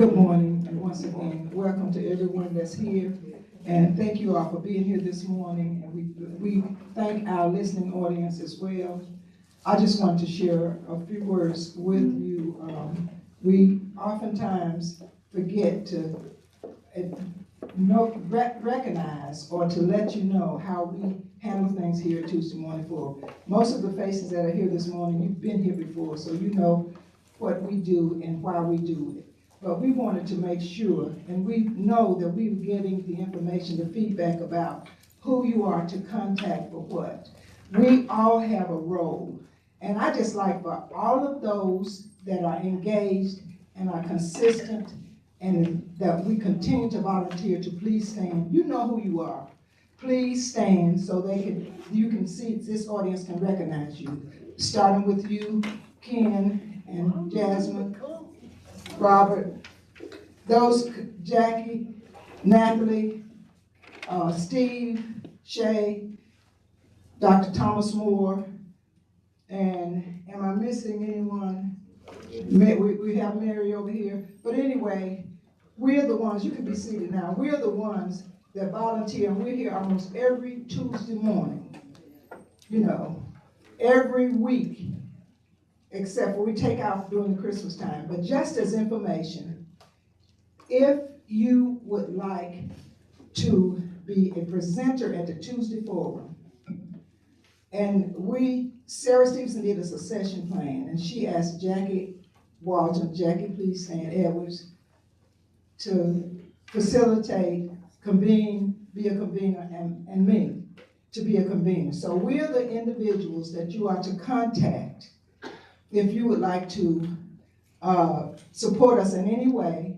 Good morning, and once again, welcome to everyone that's here. And thank you all for being here this morning. And we thank our listening audience as well. I just want to share a few words with you. We oftentimes forget to recognize or to let you know how we handle things here at Tuesday Morning Floor. Most of the faces that are here this morning, you've been here before, so you know what we do and why we do it. But we wanted to make sure, and we know that we were getting the information, the feedback about who you are to contact for what. We all have a role. And I just like for all of those that are engaged and are consistent and that we continue to volunteer to please stand. You know who you are. Please stand so you can see, this audience can recognize you. Starting with you, Ken and Jasmine, Robert, those, Jackie, Natalie, Steve, Shay, Dr. Thomas Moore, and am I missing anyone? We have Mary over here. But anyway, we're the ones, you can be seated now, we're the ones that volunteer, and we're here almost every Tuesday morning, you know, every week, except for we take out during the Christmas time. But just as information, if you would like to be a presenter at the Tuesday Forum, and Sarah Stevenson did us a session plan, and she asked Jackie Walton, Jackie please stand, Edwards, to facilitate, convene, be a convener, and me to be a convener. So we're the individuals that you are to contact if you would like to support us in any way.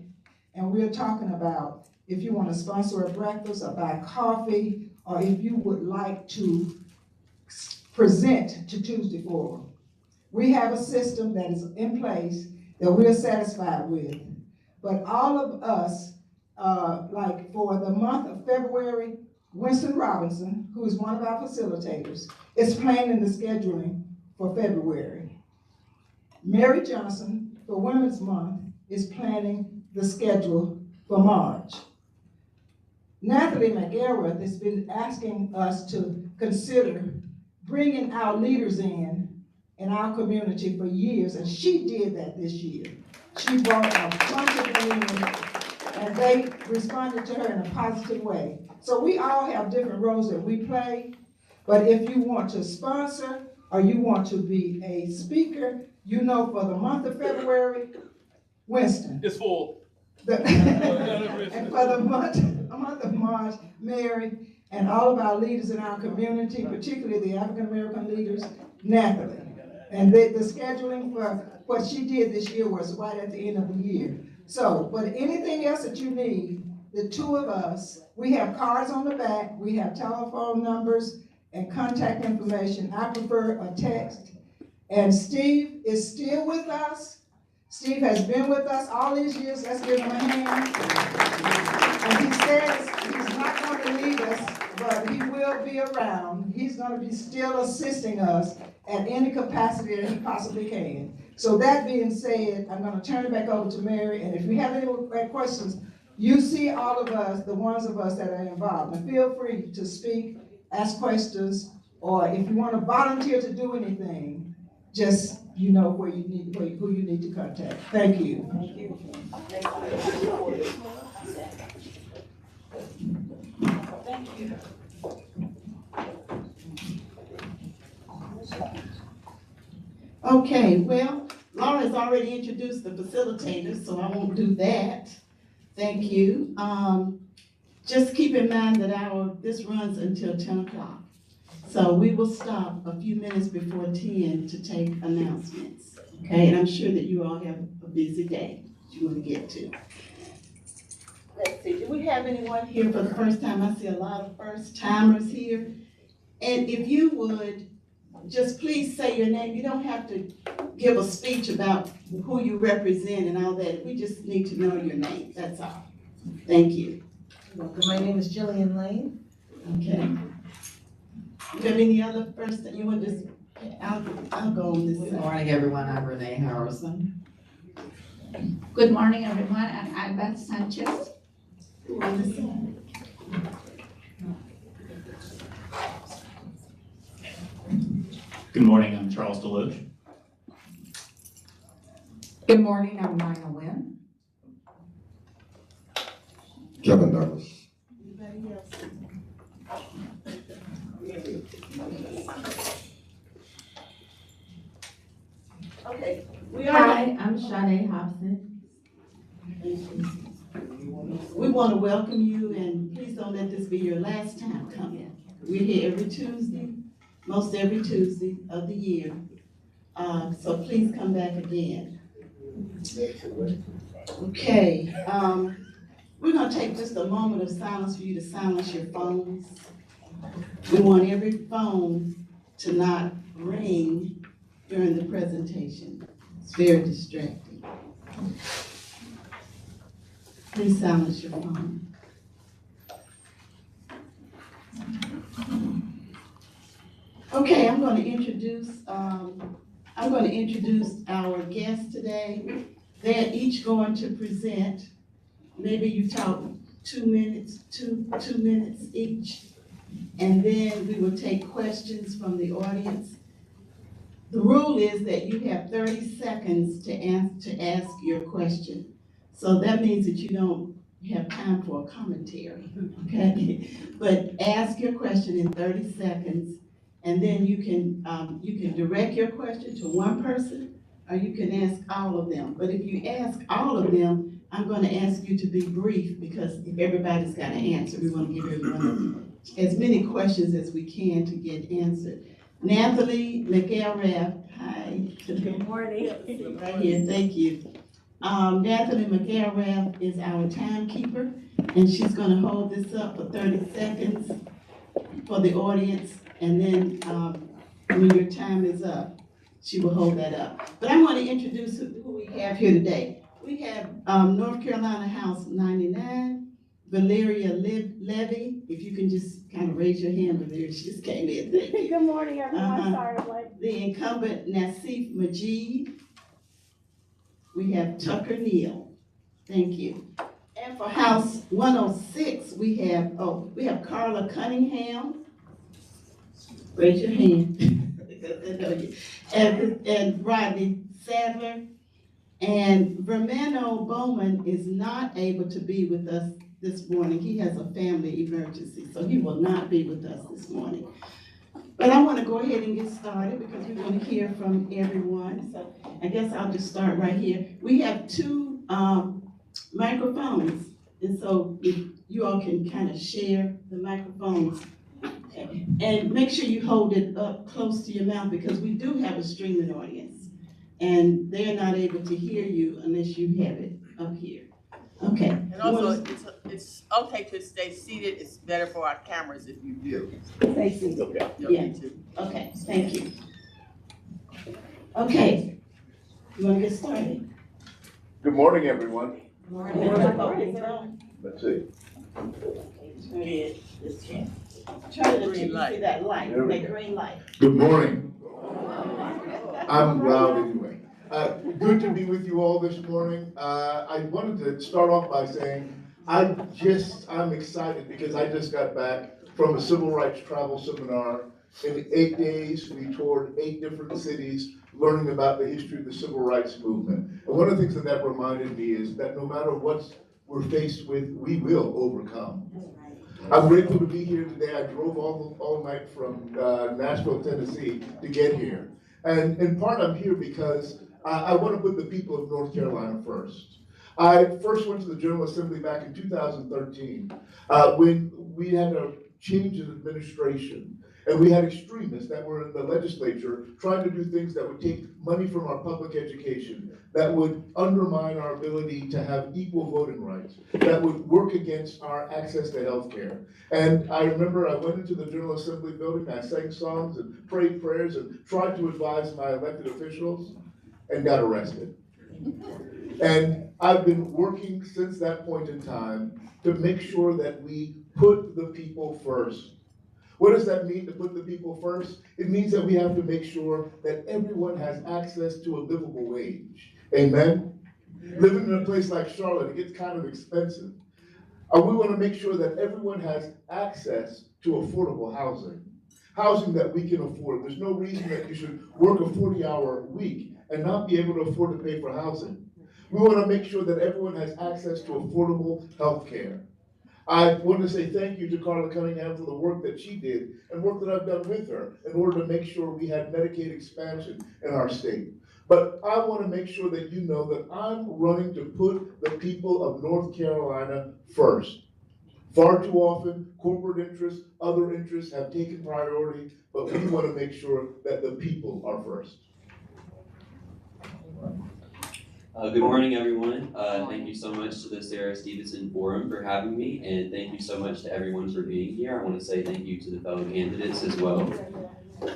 And we're talking about if you want to sponsor a breakfast or buy coffee, or if you would like to present to Tuesday Forum. We have a system that is in place that we're satisfied with. But all of us, like for the month of February, Winston Robinson, who is one of our facilitators, is planning the scheduling for February. Mary Johnson, for Women's Month, is planning the schedule for March. Natalie McGarrett has been asking us to consider bringing our leaders in our community for years, and she did that this year. She brought a bunch of them in, and they responded to her in a positive way. So we all have different roles that we play, but if you want to sponsor or you want to be a speaker, you know, for the month of February, Winston. It's full. And for the month of March, Mary, and all of our leaders in our community, particularly the African American leaders, Natalie. And the scheduling for what she did this year was right at the end of the year. So, but anything else that you need, the two of us, we have cards on the back, we have telephone numbers and contact information. I prefer a text. And Steve is still with us. Steve has been with us all these years. Let's give him a hand. And he says he's not going to leave us, but he will be around. He's going to be still assisting us at any capacity that he possibly can. So that being said, I'm going to turn it back over to Mary, and if you have any questions, you see all of us, the ones of us that are involved, and feel free to speak, ask questions, or if you want to volunteer to do anything, just you know who you need to contact. Thank you. Thank you. Thank you. Okay, well, Laura's already introduced the facilitators, so I won't do that. Thank you. Just keep in mind that this runs until 10 o'clock. So we will stop a few minutes before 10 to take announcements. Okay, and I'm sure that you all have a busy day that you want to get to. Let's see, do we have anyone here for the first time? I see a lot of first timers here. And if you would, just please say your name. You don't have to give a speech about who you represent and all that. We just need to know your name, that's all. Thank you. Welcome. My name is Jillian Lane. Okay. Do you have any other first that you want to, I'll go on this Good side. morning, everyone. I'm Renee Harrison. Good morning, everyone. I'm Albert Sanchez. Who on this side? Good morning, I'm Charles Deloach. Good morning, I'm Nina Wynn. Kevin Douglas. Anybody else? Okay, we are. Hi, I'm Sade Hobson. We want to welcome you, and please don't let this be your last time coming. We're here every Tuesday, most every Tuesday of the year. So please come back again. Okay, we're gonna take just a moment of silence for you to silence your phones. We want every phone to not ring during the presentation. It's very distracting. Please silence your phone. Okay, I'm going to introduce our guests today. They're each going to present. Maybe you talk 2 minutes, two minutes each, and then we will take questions from the audience. The rule is that you have 30 seconds to ask your question. So that means that you don't have time for a commentary, okay? But ask your question in 30 seconds, and then you can direct your question to one person, or you can ask all of them. But if you ask all of them, I'm gonna ask you to be brief, because if everybody's got an answer, we wanna give everyone as many questions as we can to get answered. Nathalie McElrath, hi. Good morning. Right here, thank you. Nathalie McElrath is our timekeeper, and she's gonna hold this up for 30 seconds for the audience, and then, when your time is up, she will hold that up. But I wanna introduce who we have here today. We have, North Carolina House 99, Valeria Levy. If you can just kind of raise your hand, Valeria, she just came in, thank you. Good morning, everyone. Uh-huh. Sorry, I'm late. The incumbent Nassif Majid. We have Tucker Neal, thank you. And for House 106, we have Carla Cunningham. Raise your hand. I know you. And Rodney Sadler. And Vermano Bowman is not able to be with us this morning. He has a family emergency, so he will not be with us this morning. But I want to go ahead and get started because we want to hear from everyone. So I guess I'll just start right here. We have two microphones, and so if you all can kind of share the microphones. And make sure you hold it up close to your mouth, because we do have a streaming audience, and they're not able to hear you unless you have it up here. Okay. And also, it's okay to stay seated. It's better for our cameras if you do. Stay seated. Okay. Yeah. Okay, thank you. Okay, you want to get started? Good morning, everyone. Morning. Let's see. Try to Green light. see that light, There we that go. green light. Good morning. I'm loud anyway. Good to be with you all this morning. I wanted to start off by saying I'm excited because I just got back from a civil rights travel seminar. In 8 days, we toured 8 different cities, learning about the history of the civil rights movement. And one of the things that reminded me is that no matter what we're faced with, we will overcome. I'm grateful to be here today. I drove all night from Nashville, Tennessee to get here. And in part, I'm here because I want to put the people of North Carolina first. I first went to the General Assembly back in 2013 when we had a change in administration. And we had extremists that were in the legislature trying to do things that would take money from our public education, that would undermine our ability to have equal voting rights, that would work against our access to health care. And I remember I went into the General Assembly building, I sang songs and prayed prayers and tried to advise my elected officials and got arrested. And I've been working since that point in time to make sure that we put the people first. What does that mean, to put the people first? It means that we have to make sure that everyone has access to a livable wage. Amen? Living in a place like Charlotte, it gets kind of expensive. We want to make sure that everyone has access to affordable housing. Housing that we can afford. There's no reason that you should work a 40-hour week and not be able to afford to pay for housing. We want to make sure that everyone has access to affordable health care. I want to say thank you to Carla Cunningham for the work that she did and work that I've done with her in order to make sure we had Medicaid expansion in our state. But I want to make sure that you know that I'm running to put the people of North Carolina first. Far too often, corporate interests, other interests have taken priority, but we want to make sure that the people are first. Good morning, everyone. Thank you so much to the Sarah Stevenson Forum for having me, and thank you so much to everyone for being here. I want to say thank you to the fellow candidates as well.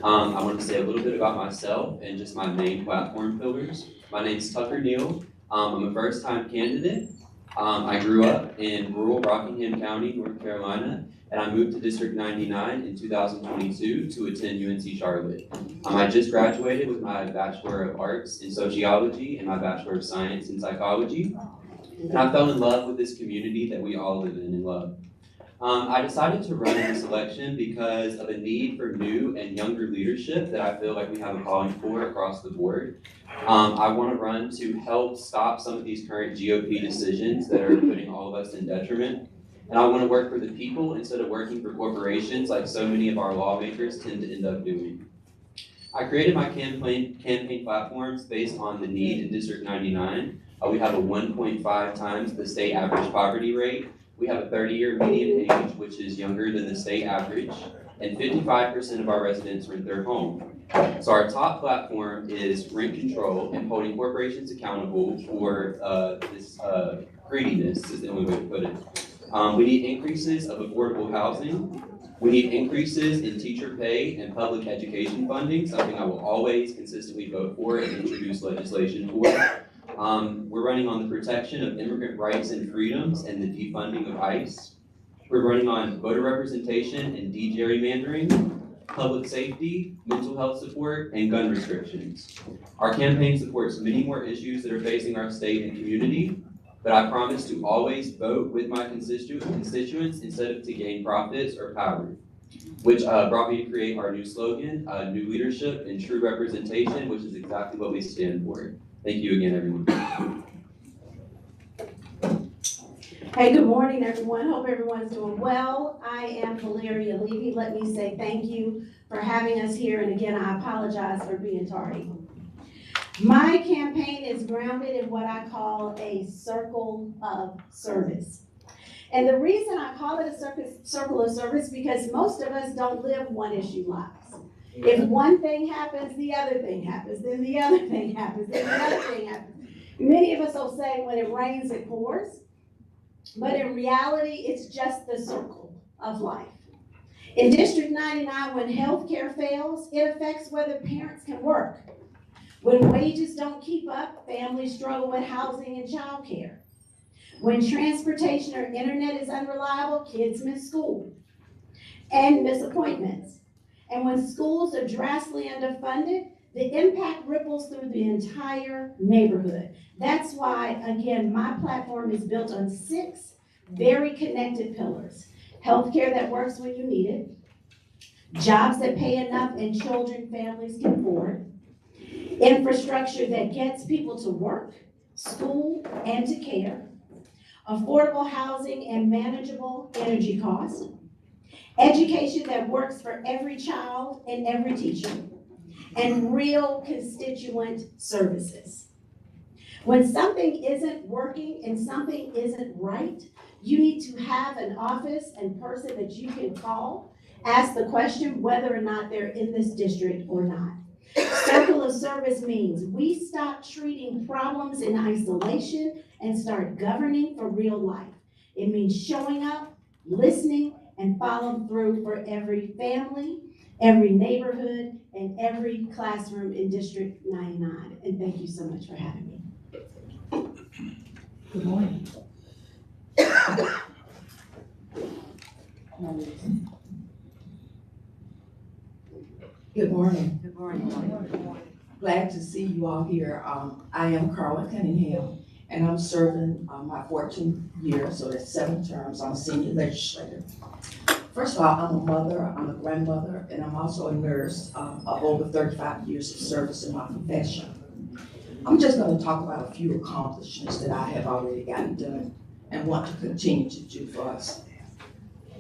I want to say a little bit about myself and just my main platform pillars. My name's Tucker Neal. I'm a first-time candidate. I grew up in rural Rockingham County, North Carolina, and I moved to District 99 in 2022 to attend UNC Charlotte. I just graduated with my Bachelor of Arts in Sociology and my Bachelor of Science in Psychology. And I fell in love with this community that we all live in and love. I decided to run in this election because of a need for new and younger leadership that I feel like we have a calling for across the board. I want to run to help stop some of these current GOP decisions that are putting all of us in detriment. And I want to work for the people instead of working for corporations like so many of our lawmakers tend to end up doing. I created my campaign platforms based on the need in District 99. We have a 1.5 times the state average poverty rate. We have a 30-year median age, which is younger than the state average, and 55% of our residents rent their home. So our top platform is rent control and holding corporations accountable for this greediness is the only way to put it. We need increases of affordable housing. We need increases in teacher pay and public education funding, something I will always consistently vote for and introduce legislation for. We're running on the protection of immigrant rights and freedoms and the defunding of ICE. We're running on voter representation and de-gerrymandering, public safety, mental health support, and gun restrictions. Our campaign supports many more issues that are facing our state and community, but I promise to always vote with my constituents instead of to gain profits or power, which brought me to create our new slogan, new leadership and true representation, which is exactly what we stand for. Thank you again, everyone. Hey, good morning, everyone. Hope everyone's doing well. I am Valeria Levy. Let me say thank you for having us here. And again, I apologize for being tardy. My campaign is grounded in what I call a circle of service. And the reason I call it a circle of service because most of us don't live one issue lives. If one thing happens, the other thing happens, then the other thing happens, then the other thing happens. Many of us will say when it rains, it pours. But in reality, it's just the circle of life. In District 99, when healthcare fails, it affects whether parents can work. When wages don't keep up, families struggle with housing and childcare. When transportation or internet is unreliable, kids miss school and miss appointments. And when schools are drastically underfunded, the impact ripples through the entire neighborhood. That's why, again, my platform is built on 6 very connected pillars. Healthcare that works when you need it, jobs that pay enough and children families can afford, infrastructure that gets people to work, school, and to care, affordable housing and manageable energy costs, education that works for every child and every teacher, and real constituent services. When something isn't working and something isn't right, you need to have an office and person that you can call, ask the question whether or not they're in this district or not. Circle of service means we stop treating problems in isolation and start governing for real life. It means showing up, listening, and following through for every family, every neighborhood, and every classroom in District 99. And thank you so much for having me. Good morning. Good morning. Good morning. Glad to see you all here. I am Carla Cunningham, and I'm serving my 14th year, so that's 7 terms. I'm a senior legislator. First of all, I'm a mother, I'm a grandmother, and I'm also a nurse of over 35 years of service in my profession. I'm just going to talk about a few accomplishments that I have already gotten done and want to continue to do for us.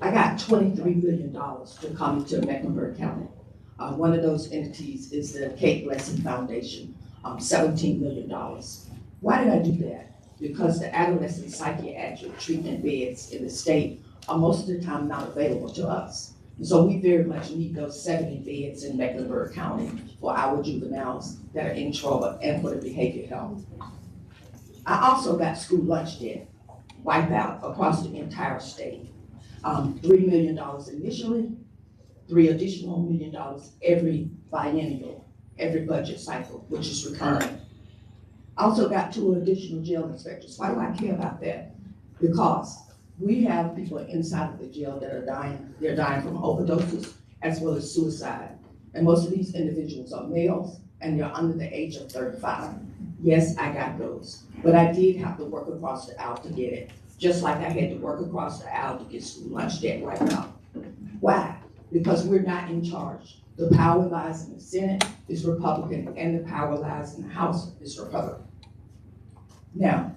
I got $23 billion to come into Mecklenburg County. One of those entities is the Kate Blessing Foundation, $17 million. Why did I do that? Because the adolescent psychiatric treatment beds in the state are most of the time not available to us. And so we very much need those 70 beds in Mecklenburg County for our juveniles that are in trouble and for the behavior health. I also got school lunch debt wiped out across the entire state. $3 million initially, $3 additional million every biennial, every budget cycle, which is recurring. I also got 2 additional jail inspectors. Why do I care about that? Because we have people inside of the jail that are dying. They're dying from overdoses as well as suicide. And most of these individuals are males and they're under the age of 35. Yes, I got those, but I did have to work across the aisle to get it. Just like I had to work across the aisle to get school lunch debt right now. Why? Because we're not in charge. The power lies in the Senate, is Republican, and the power lies in the House, is Republican. Now,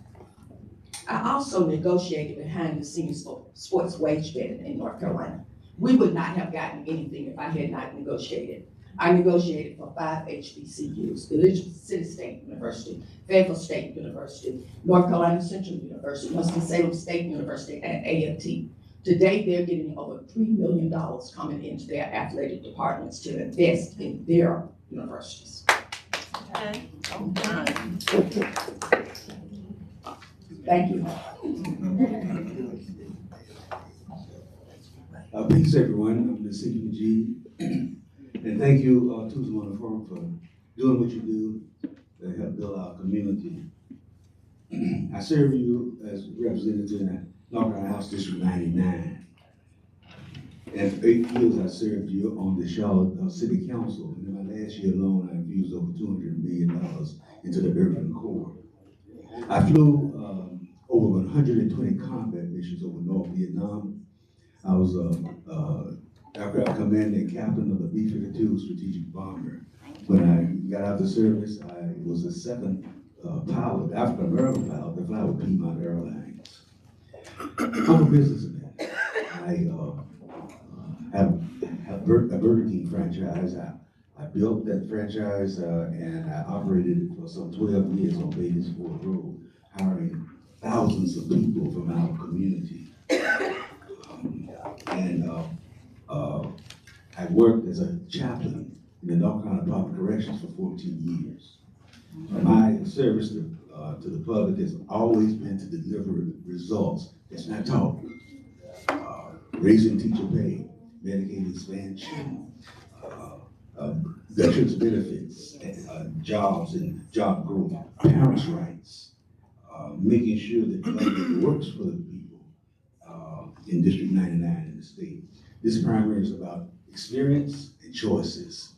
I also negotiated behind the scenes for sports wage bidding in North Carolina. We would not have gotten anything if I had not negotiated. I negotiated for 5 HBCUs, Elizabeth City State University, Fayetteville State University, North Carolina Central University, Winston-Salem State University, and A&T. Today, they're getting over $3 million coming into their athletic departments to invest in their universities. Okay. Oh, done. Thank you. Peace, everyone. I'm the CPG. And thank you, Tuesday Morning Forum, for doing what you do to help build our community. I serve you as representative in North Carolina House District 99. And for 8 years, I served you on the Charlotte City Council. And in my last year alone, I infused over $200 million into the urban core. I flew over 120 combat missions over North Vietnam. I was aircraft commander and captain of the B-52 strategic bomber. When I got out of service, I was the second pilot, African-American pilot, to fly with Piedmont Airlines. I'm a businessman. I have a Burger King franchise. I built that franchise and I operated it for some 12 years on Vegas Ford Road, hiring thousands of people from our community. I worked as a chaplain in the North Carolina Department of Corrections for 14 years. My service to the public has always been to deliver results. It's not talk. Raising teacher pay, Medicaid expansion, veterans benefits, jobs and job growth, parents' rights, making sure that government works for the people in District 99 in the state. This primary is about experience and choices.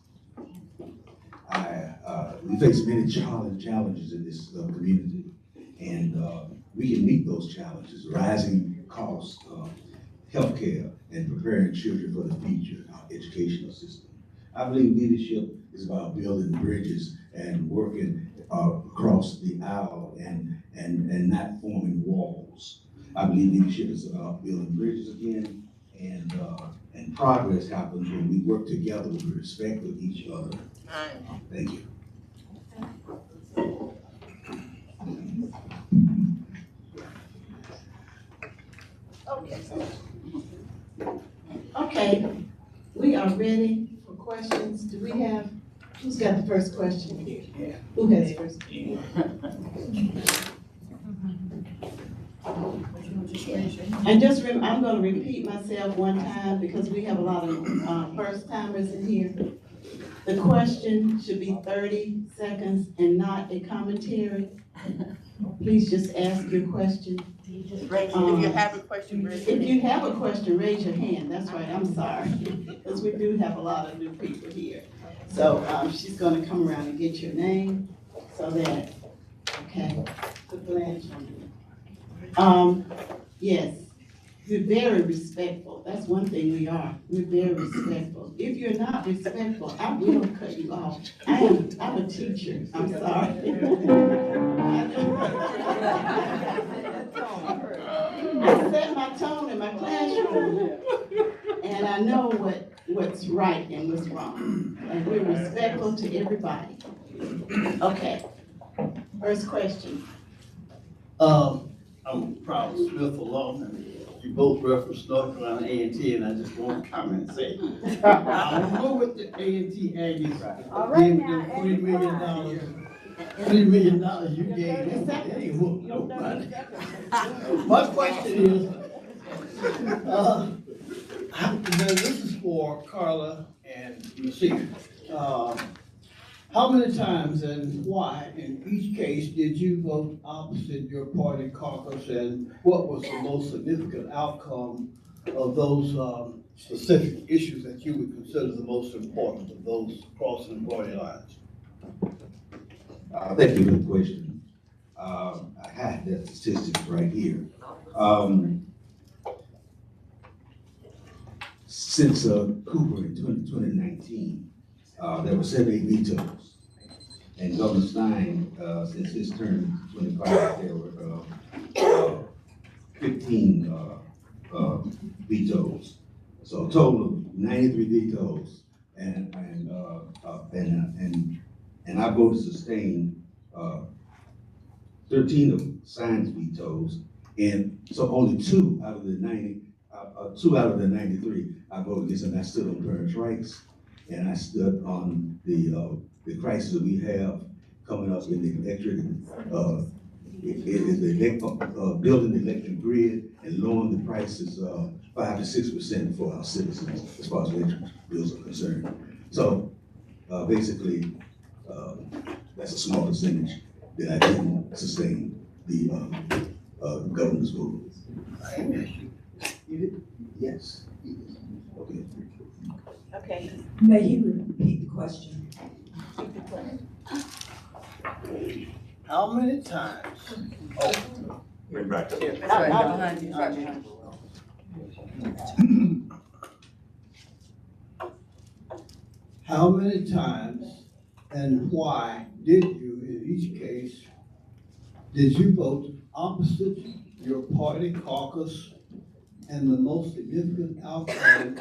We face many challenges in this community, and we can meet those challenges. Rising costs, healthcare, and preparing children for the future, our educational system. I believe leadership is about building bridges and working across the aisle and not forming walls. I believe leadership is about building bridges again, and progress happens when we work together with respect for each other. Thank you. Okay, we are ready for questions. Do we have, who's got the first question here? Yeah. Who has the first? And just I'm gonna repeat myself one time because we have a lot of first timers in here. The question should be 30 seconds and not a commentary. Please just ask your question. If you have a question, raise your If hand. you have a question, raise your hand. That's right, I'm sorry. Because we do have a lot of new people here. So she's gonna come around and get your name so that, Okay. Yes, we're very respectful. That's one thing we are. We're very respectful. If you're not respectful, I will cut you off. I'm a teacher. I'm sorry. I set my tone in my classroom, and I know what's right and what's wrong. And we're respectful to everybody. Okay. First question. I'm proud of Smith alone, and you both referenced North Carolina A&T, and I just want to comment and say, I don't know what the A&T Aggies All right gave now, them $20 million you gave them. They ain't whooped nobody. My question is, this is for Carla and Lucia. How many times and why in each case did you vote opposite your party caucus, and what was the most significant outcome of those specific issues that you would consider the most important of those crossing party lines? Thank you for the question. I had that statistics right here. Since Cooper in 2019, there were 78 vetoes. And Governor Stein, since his term in 25, there were 15 vetoes. So a total of 93 vetoes. And I voted sustain 13 of Stein's vetoes. And so only 2 out of the 93 I voted against, and I stood on parents' rights. And I stood on the crisis that we have coming up in the electric, building the electric grid and lowering the prices 5 to 6% for our citizens as far as electric bills are concerned. So basically, that's a small percentage that I didn't sustain the governor's vote. You did? Yes. Okay. Okay. May you repeat the question? How many times? Bring back to That's right behind you, right behind you. How many times and why did you, in each case, did you vote opposite your party caucus, and the most significant outcome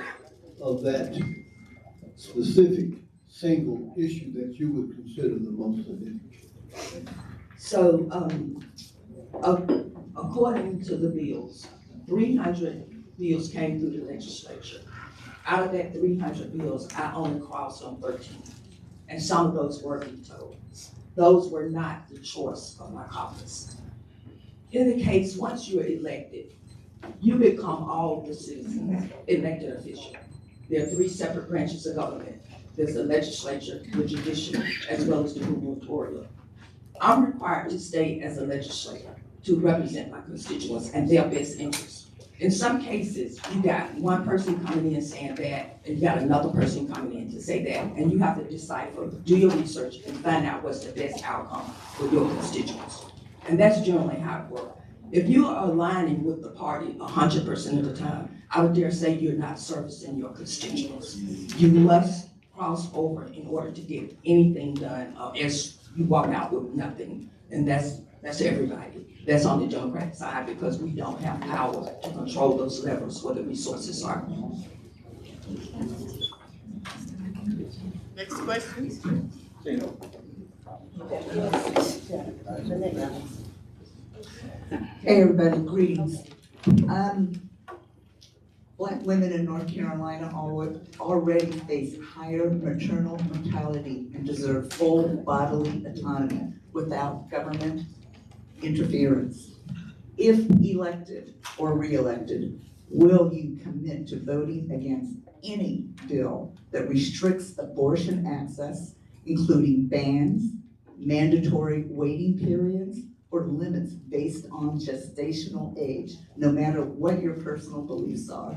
of that specific single issue that you would consider the most significant? So, according to the bills, 300 bills came through the legislature. Out of that 300 bills, I only crossed on 13, and some of those were vetoed. Those were not the choice of my caucus. In the case, once you're elected, you become all the citizens' elected official. There are 3 separate branches of government. There's the legislature, the judiciary, as well as the gubernatorial. I'm required to stay as a legislator to represent my constituents and their best interests. In some cases, you got one person coming in saying that, and you got another person coming in to say that, and you have to decipher, do your research, and find out what's the best outcome for your constituents. And that's generally how it works. If you are aligning with the party 100% of the time, I would dare say you're not servicing your constituents. You must cross over in order to get anything done, as you walk out with nothing. And that's everybody. That's on the Democratic side, because we don't have power to control those levers where the resources are. Next question. Hey everybody, greetings. Black women in North Carolina already face higher maternal mortality and deserve full bodily autonomy without government interference. If elected or re-elected, will you commit to voting against any bill that restricts abortion access, including bans, mandatory waiting periods, or limits based on gestational age, no matter what your personal beliefs are?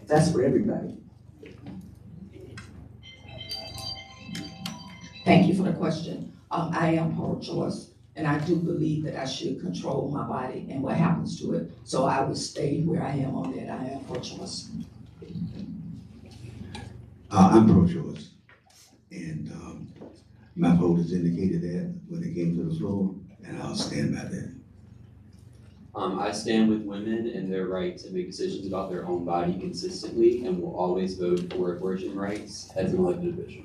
That's for everybody. Thank you for the question. I am pro-choice, And I do believe that I should control my body and what happens to it. So I would stay where I am on that. I am pro-choice. I'm pro-choice, and my vote has indicated that when it came to the floor, and I'll stand by that. I stand with women and their right to make decisions about their own body consistently and will always vote for abortion rights as an elected official.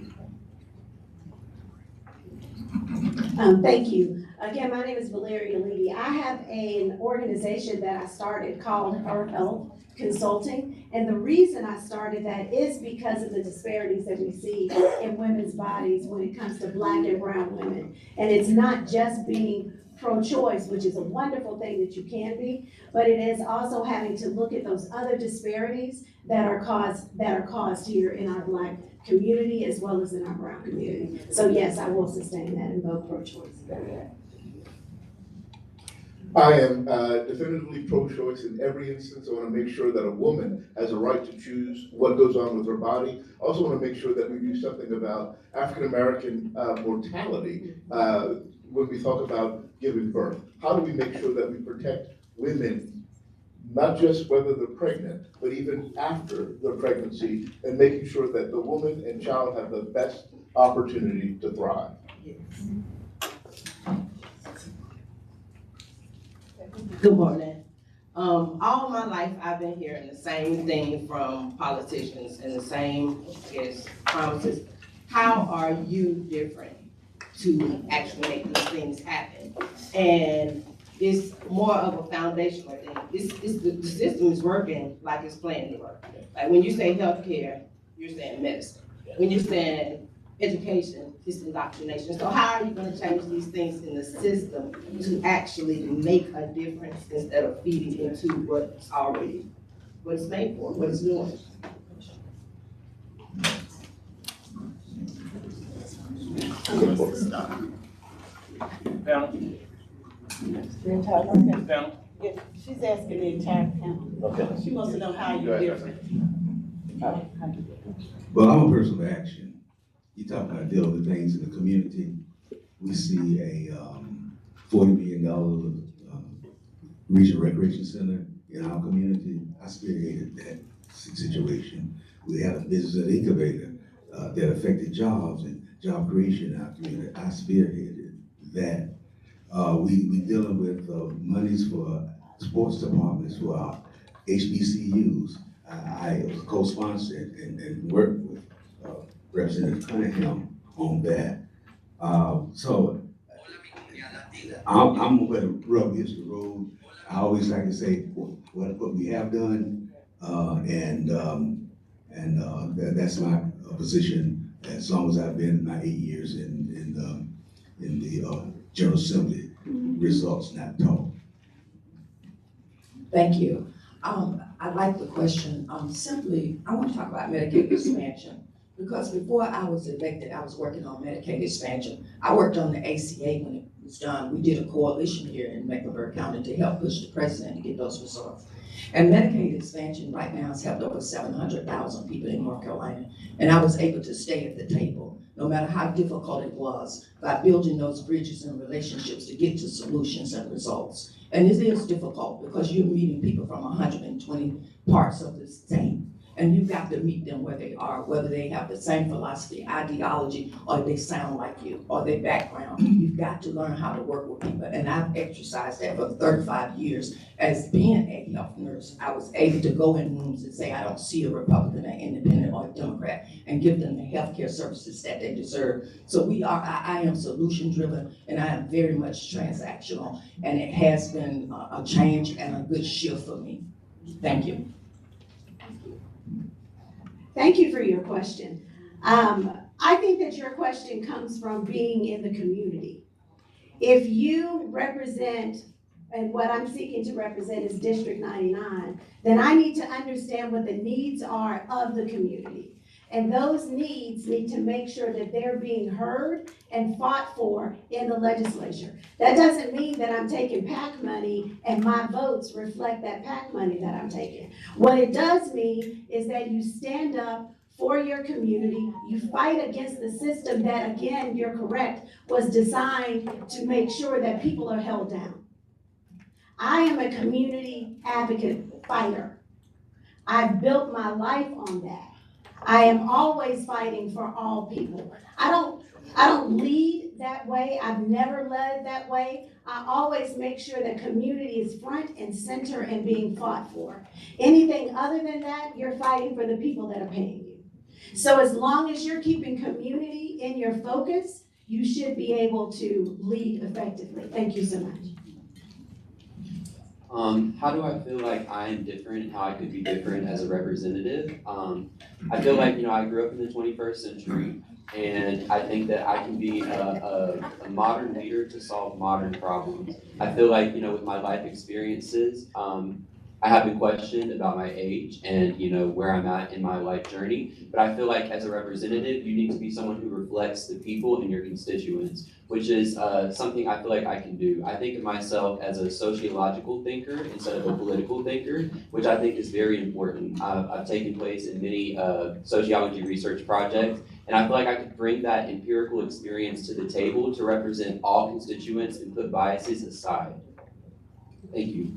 Thank you. Again, my name is Valeria Levy. I have an organization that I started called Her Health Consulting. And the reason I started that is because of the disparities that we see in women's bodies when it comes to Black and brown women. And it's not just being pro-choice, which is a wonderful thing that you can be, but it is also having to look at those other disparities that are caused here in our Black community as well as in our brown community. So yes, I will sustain that and vote pro-choice. I am definitively pro-choice in every instance. I want to make sure that a woman has a right to choose what goes on with her body. I also want to make sure that we do something about African-American mortality when we talk about giving birth. How do we make sure that we protect women, not just whether they're pregnant, but even after their pregnancy, and making sure that the woman and child have the best opportunity to thrive? Good morning. All my life, I've been hearing the same thing from politicians and the same, promises. How are you different to actually make these things happen? And it's more of a foundational thing. The system is working like it's planned to work. Like when you say healthcare, you're saying medicine. When you're saying education, it's indoctrination. So how are you going to change these things in the system to actually make a difference instead of feeding into what it's made for, what it's doing? Panel? The entire panel? Panel? Yeah, she's asking the entire panel. Okay. She wants to know how you're different. Well, I'm a person of action. You talk about dealing with things in the community. We see a $40 million regional recreation center in our community. I spearheaded that situation. We had a business incubator that affected jobs and job creation in our community. I spearheaded that. We dealing with monies for sports departments for our HBCUs. I was co-sponsored and worked with Representative Cunningham on that. So I'm where the rubber hits the road. I always like to say what we have done, and that's my position as long as I've been my 8 years in the General Assembly. Results, not talk. Thank you. I like the question. Simply, I want to talk about Medicaid expansion, because before I was elected, I was working on Medicaid expansion. I worked on the ACA when it was done. We did a coalition here in Mecklenburg County to help push the president to get those results. And Medicaid expansion right now has helped over 700,000 people in North Carolina. And I was able to stay at the table, no matter how difficult it was, by building those bridges and relationships to get to solutions and results. And it is difficult because you're meeting people from 120 parts of the state. And you've got to meet them where they are, whether they have the same philosophy, ideology, or they sound like you, or their background. You've got to learn how to work with people. And I've exercised that for 35 years. As being a health nurse, I was able to go in rooms and say, I don't see a Republican, an independent, or a Democrat, and give them the healthcare services that they deserve. So I am solution driven, and I am very much transactional. And it has been a change and a good shift for me. Thank you. Thank you for your question. I think that your question comes from being in the community. If you represent, and what I'm seeking to represent is District 99, then I need to understand what the needs are of the community. And those needs need to make sure that they're being heard and fought for in the legislature. That doesn't mean that I'm taking PAC money and my votes reflect that PAC money that I'm taking. What it does mean is that you stand up for your community. You fight against the system that, again, you're correct, was designed to make sure that people are held down. I am a community advocate fighter. I've built my life on that. I am always fighting for all people. I don't lead that way. I've never led that way. I always make sure that community is front and center and being fought for. Anything other than that, you're fighting for the people that are paying you. So as long as you're keeping community in your focus, you should be able to lead effectively. Thank you so much. How do I feel like I am different and how I could be different as a representative? I feel like, I grew up in the 21st century, and I think that I can be a modern leader to solve modern problems. I feel like, with my life experiences, I have been questioned about my age and, where I'm at in my life journey. But I feel like as a representative, you need to be someone who reflects the people and your constituents, which is something I feel like I can do. I think of myself as a sociological thinker instead of a political thinker, which I think is very important. I've taken place in many sociology research projects, and I feel like I could bring that empirical experience to the table to represent all constituents and put biases aside. Thank you.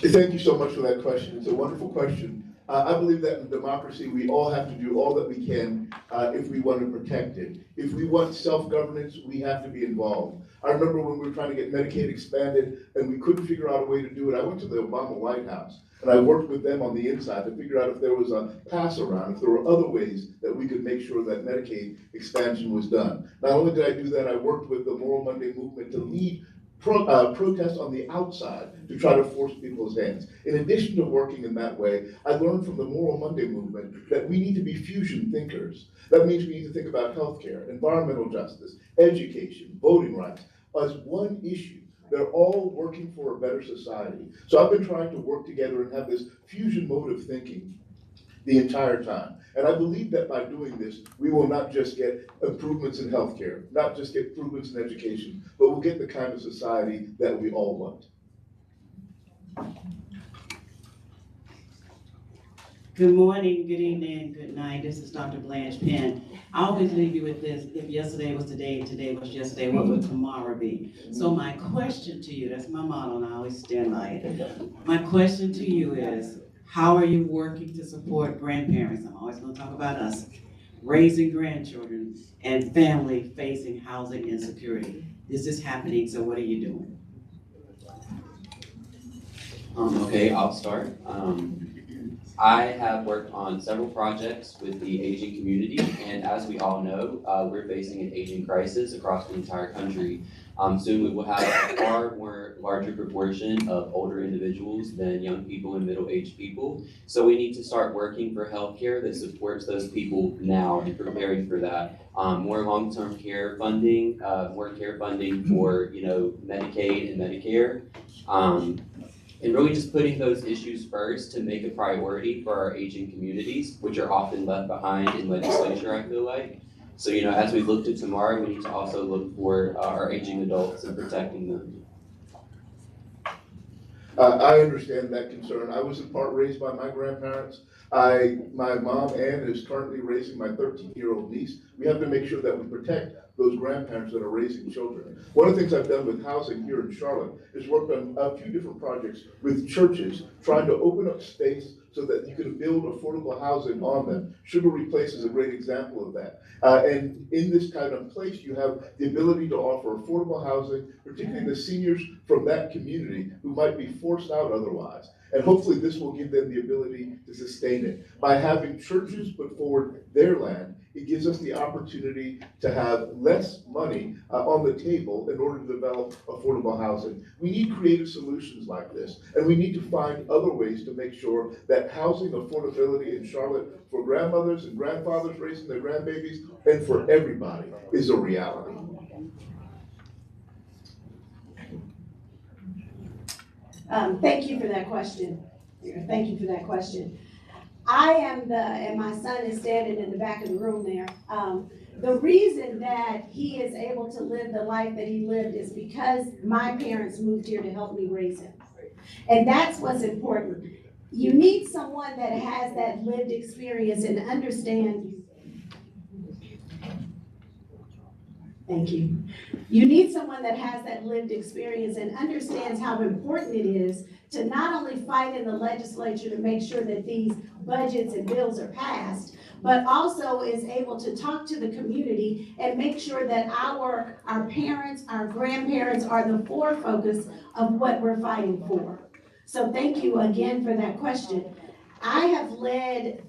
Thank you so much for that question. It's a wonderful question. I believe that in democracy, we all have to do all that we can if we want to protect it. If we want self-governance, we have to be involved. I remember when we were trying to get Medicaid expanded and we couldn't figure out a way to do it. I went to the Obama White House and I worked with them on the inside to figure out if there was a pass around, if there were other ways that we could make sure that Medicaid expansion was done. Not only did I do that, I worked with the Moral Monday movement to lead protests on the outside to try to force people's hands. In addition to working in that way, I learned from the Moral Monday movement that we need to be fusion thinkers. That means we need to think about healthcare, environmental justice, education, voting rights as one issue. They're all working for a better society. So I've been trying to work together and have this fusion mode of thinking the entire time. And I believe that by doing this, we will not just get improvements in healthcare, not just get improvements in education, but we'll get the kind of society that we all want. Good morning, good evening, good night. This is Dr. Blanche Penn. I always leave you with this: if yesterday was today and today was yesterday, what would tomorrow be? So my question to you, that's my motto and I always stand by it. My question to you is, how are you working to support grandparents? I'm always going to talk about us. Raising grandchildren and family facing housing insecurity. This is happening, so what are you doing? Okay, I'll start. I have worked on several projects with the aging community, and as we all know, we're facing an aging crisis across the entire country. Soon we will have a far more larger proportion of older individuals than young people and middle-aged people. So we need to start working for healthcare that supports those people now and preparing for that. More long-term care funding, more care funding for Medicaid and Medicare. And really just putting those issues first to make a priority for our aging communities, which are often left behind in legislature, I feel like. So, as we look to tomorrow, we need to also look for our aging adults and protecting them. I understand that concern. I was in part raised by my grandparents. My mom, Ann, is currently raising my 13-year-old niece. We have to make sure that we protect those grandparents that are raising children. One of the things I've done with housing here in Charlotte is worked on a few different projects with churches, trying to open up space so that you can build affordable housing on them. Chivalry Place is a great example of that. And in this kind of place, you have the ability to offer affordable housing, particularly the seniors from that community who might be forced out otherwise. And hopefully this will give them the ability to sustain it. By having churches put forward their land, it gives us the opportunity to have less money on the table in order to develop affordable housing. We need creative solutions like this, and we need to find other ways to make sure that housing affordability in Charlotte for grandmothers and grandfathers raising their grandbabies and for everybody is a reality. Thank you for that question. Thank you for that question. I am and my son is standing in the back of the room there. The reason that he is able to live the life that he lived is because my parents moved here to help me raise him. And that's what's important. You need someone that has that lived experience and understands. Thank you. You need someone that has that lived experience and understands how important it is to not only fight in the legislature to make sure that these budgets and bills are passed, but also is able to talk to the community and make sure that our parents, our grandparents are the focus of what we're fighting for. So thank you again for that question. I have led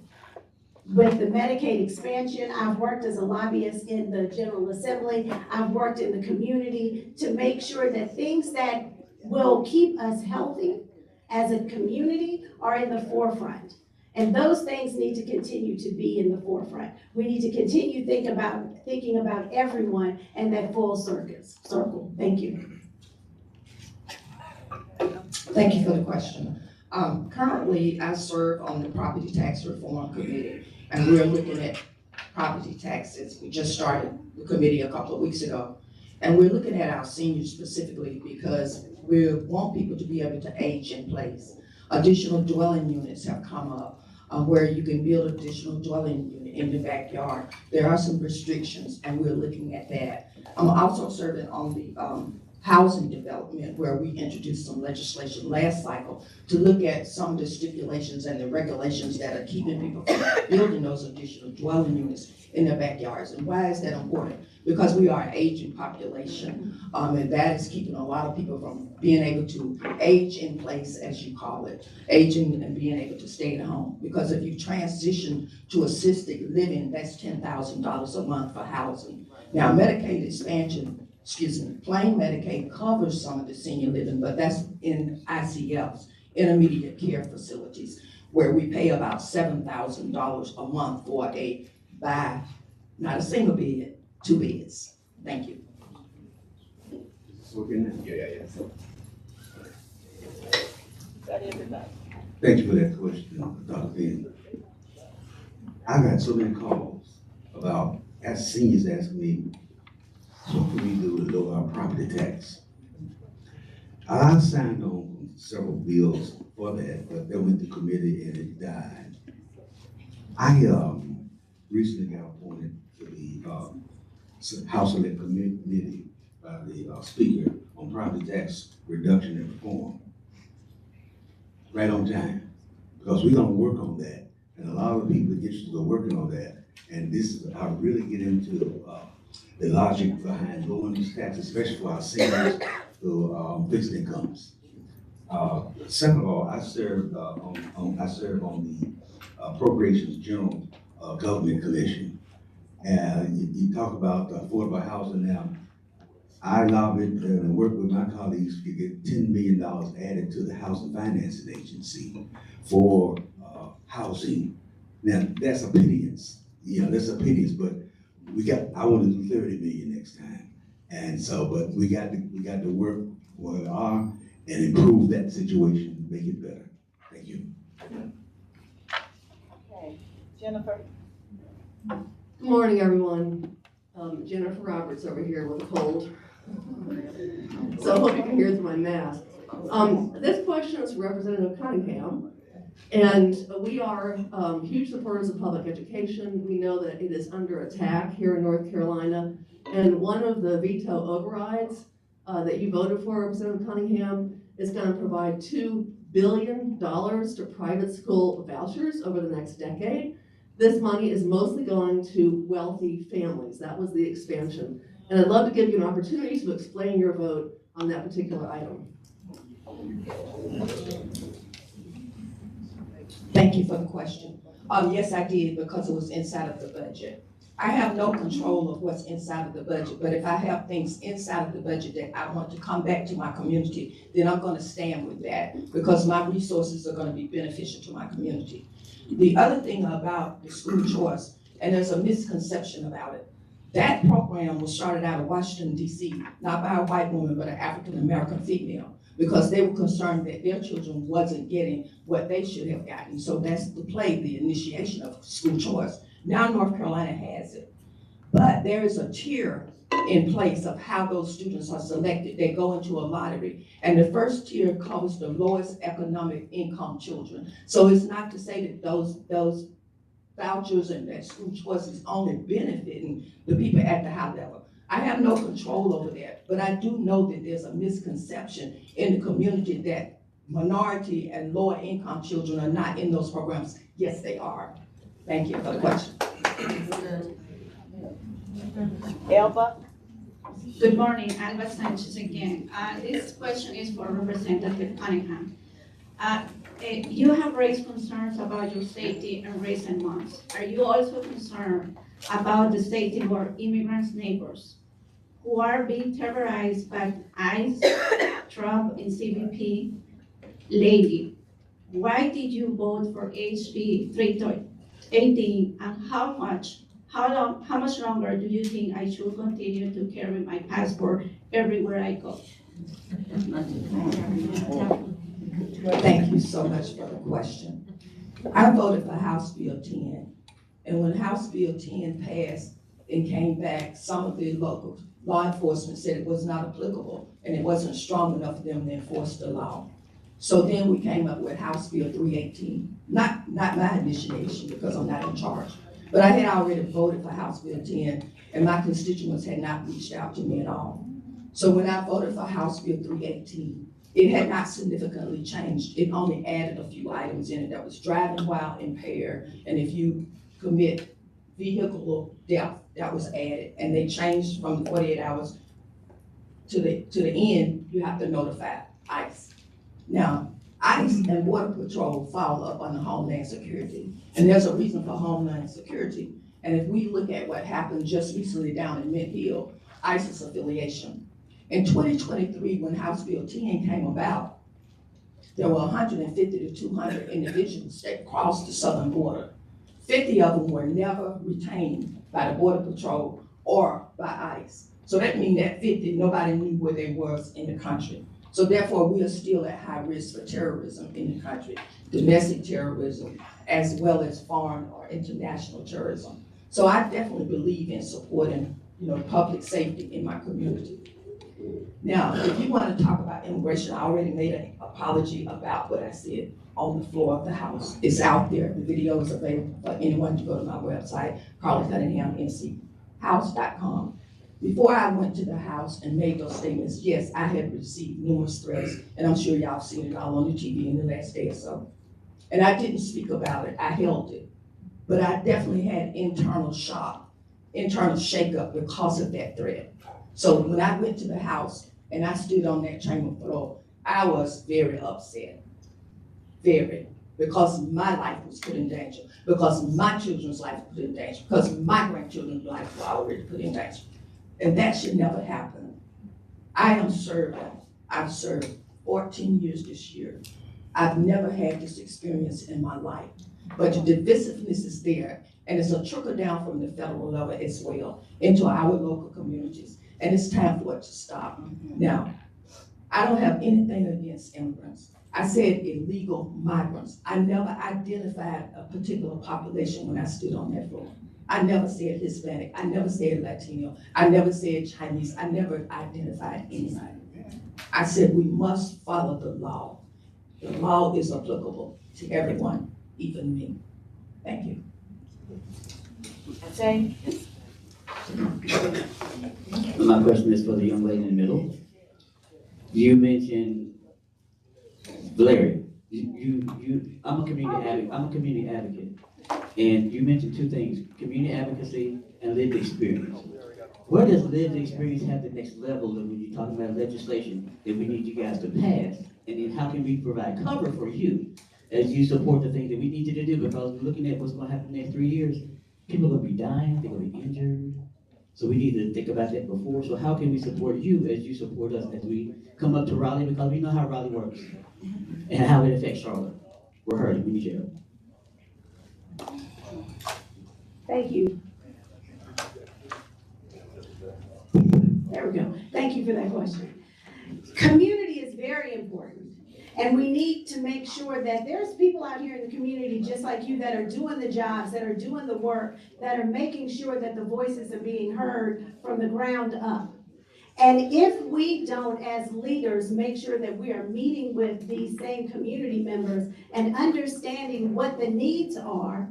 with the Medicaid expansion. I've worked as a lobbyist in the General Assembly. I've worked in the community to make sure that things that will keep us healthy as a community are in the forefront. And those things need to continue to be in the forefront. We need to continue thinking about everyone and that full circle. Thank you. Thank you for the question. Currently, I serve on the Property Tax Reform Committee, and we're looking at property taxes. We just started the committee a couple of weeks ago, and we're looking at our seniors specifically because we want people to be able to age in place. Additional dwelling units have come up where you can build additional dwelling unit in the backyard. There are some restrictions, and we're looking at that. I'm also serving on the housing development, where we introduced some legislation last cycle to look at some of the stipulations and the regulations that are keeping people from building those additional dwelling units in their backyards. And why is that important? Because we are an aging population, and that is keeping a lot of people from being able to age in place, as you call it, aging and being able to stay at home. Because if you transition to assisted living, that's $10,000 a month for housing. Now, Medicaid expansion, plain Medicaid covers some of the senior living, but that's in ICFs, intermediate care facilities, where we pay about $7,000 a month for not a single bed, 2 beds. Thank you. Yeah. Thank you for that question, Dr. Penn. I got so many calls about seniors asking me, so what can we do to lower our property tax? I signed on several bills for that, but they went to committee and it died. I recently got appointed to the House Select Committee by the Speaker on property tax reduction and reform. Right on time, because we're gonna work on that. And a lot of people get you to go working on that. And this is, I really get into the logic behind lowering these taxes, especially for our seniors who fixed incomes. Second of all, I serve on the Appropriations General Government Commission. And you talk about affordable housing now. I lobbied and worked with my colleagues to get $10 million added to the Housing Financing Agency for housing. Now, that's a pittance, that's a pittance, but I want to do 30 million next time. And so, but we got to work where we are and improve that situation, make it better. Thank you. Okay, Jennifer. Good morning, everyone. Jennifer Roberts over here with a cold. So I hope you can hear through my mask. This question is for Representative Cunningham. And we are huge supporters of public education. We know that it is under attack here in North Carolina. And one of the veto overrides that you voted for, Representative Cunningham, is going to provide $2 billion to private school vouchers over the next decade. This money is mostly going to wealthy families. That was the expansion. And I'd love to give you an opportunity to explain your vote on that particular item. Thank you for the question. Yes, I did, because it was inside of the budget. I have no control of what's inside of the budget, but if I have things inside of the budget that I want to come back to my community, then I'm gonna stand with that, because my resources are gonna be beneficial to my community. The other thing about the school choice, and there's a misconception about it, that program was started out of Washington, D.C., not by a white woman, but an African-American female, because they were concerned that their children wasn't getting what they should have gotten. So that's the initiation of school choice. Now North Carolina has it. But there is a tier in place of how those students are selected. They go into a lottery, and the first tier covers the lowest economic income children. So it's not to say that those vouchers and that school choice is only benefiting the people at the high level. I have no control over that, but I do know that there's a misconception in the community that minority and lower income children are not in those programs. Yes, they are. Thank you for the question. Elba? Good morning, Alba Sanchez again. This question is for Representative Cunningham. You have raised concerns about your safety in recent months. Are you also concerned about the safety of our immigrants' neighbors who are being terrorized by ICE, Trump, and CBP? Lady, why did you vote for HB 318, and how much longer do you think I should continue to carry my passport everywhere I go? Thank you so much for the question. I voted for House Bill 10, and when House Bill 10 passed and came back, some of the local law enforcement said it was not applicable and it wasn't strong enough for them to enforce the law. So then we came up with House Bill 318, not my initiation because I'm not in charge, but I had already voted for House Bill 10 and my constituents had not reached out to me at all. So when I voted for House Bill 318, it had not significantly changed. It only added a few items in it that was driving while impaired, and if you commit vehicular death, that was added, and they changed from 48 hours to the end, you have to notify ICE. Now, ICE and Border Patrol fall up under Homeland Security, and there's a reason for Homeland Security. And if we look at what happened just recently down in Mint Hill, ICE's affiliation. In 2023, when House Bill 10 came about, there were 150 to 200 individuals that crossed the southern border. 50 of them were never retained by the Border Patrol or by ICE. So that means that 50, nobody knew where they was in the country. So therefore, we are still at high risk for terrorism in the country, domestic terrorism, as well as foreign or international terrorism. So I definitely believe in supporting, public safety in my community. Now, if you want to talk about immigration, I already made an apology about what I said on the floor of the House. It's out there. The video is available for anyone to go to my website, carlacunninghamnchouse.com. Before I went to the House and made those statements, yes, I had received numerous threats, and I'm sure y'all have seen it all on the TV in the last day or so. And I didn't speak about it. I held it. But I definitely had internal shock, internal shakeup because of that threat. So when I went to the House and I stood on that chamber floor, I was very upset, very, because my life was put in danger, because my children's life was put in danger, because my grandchildren's life were already put in danger. And that should never happen. I am serving. I've served 14 years this year. I've never had this experience in my life, but the divisiveness is there, and it's a trickle down from the federal level as well into our local communities. And it's time for it to stop. Now, I don't have anything against immigrants. I said illegal migrants. I never identified a particular population when I stood on that floor. I never said Hispanic. I never said Latino. I never said Chinese. I never identified anybody. I said we must follow the law. The law is applicable to everyone, even me. Thank you. Jay? My question is for the young lady in the middle. You mentioned Larry. I'm a community advocate, and you mentioned two things: community advocacy and lived experience. Where does lived experience have the next level of when you're talking about legislation that we need you guys to pass? And then how can we provide cover for you as you support the things that we need you to do? Because we're looking at what's going to happen in the next 3 years. People are going to be dying. They're going to be injured. So we need to think about that before. So how can we support you as you support us as we come up to Raleigh? Because we know how Raleigh works and how it affects Charlotte. We're hurting. We need your help. Thank you. There we go. Thank you for that question. Community is very important. And we need to make sure that there's people out here in the community just like you that are doing the jobs, that are doing the work, that are making sure that the voices are being heard from the ground up. And if we don't, as leaders, make sure that we are meeting with these same community members and understanding what the needs are,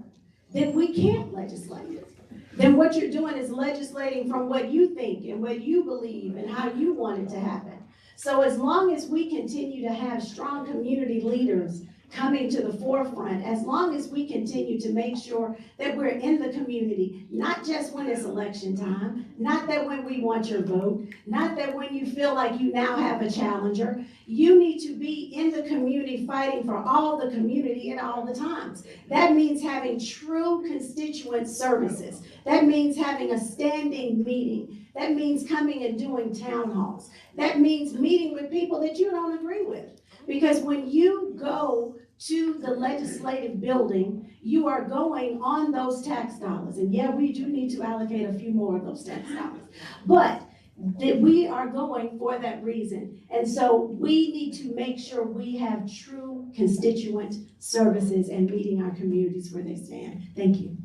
then we can't legislate. Then what you're doing is legislating from what you think and what you believe and how you want it to happen. So as long as we continue to have strong community leaders coming to the forefront, as long as we continue to make sure that we're in the community, not just when it's election time, not that when we want your vote, not that when you feel like you now have a challenger, you need to be in the community fighting for all the community at all the times. That means having true constituent services. That means having a standing meeting. That means coming and doing town halls. That means meeting with people that you don't agree with. Because when you go to the legislative building, you are going on those tax dollars. And yeah, we do need to allocate a few more of those tax dollars. But that we are going for that reason. And so we need to make sure we have true constituent services and meeting our communities where they stand. Thank you.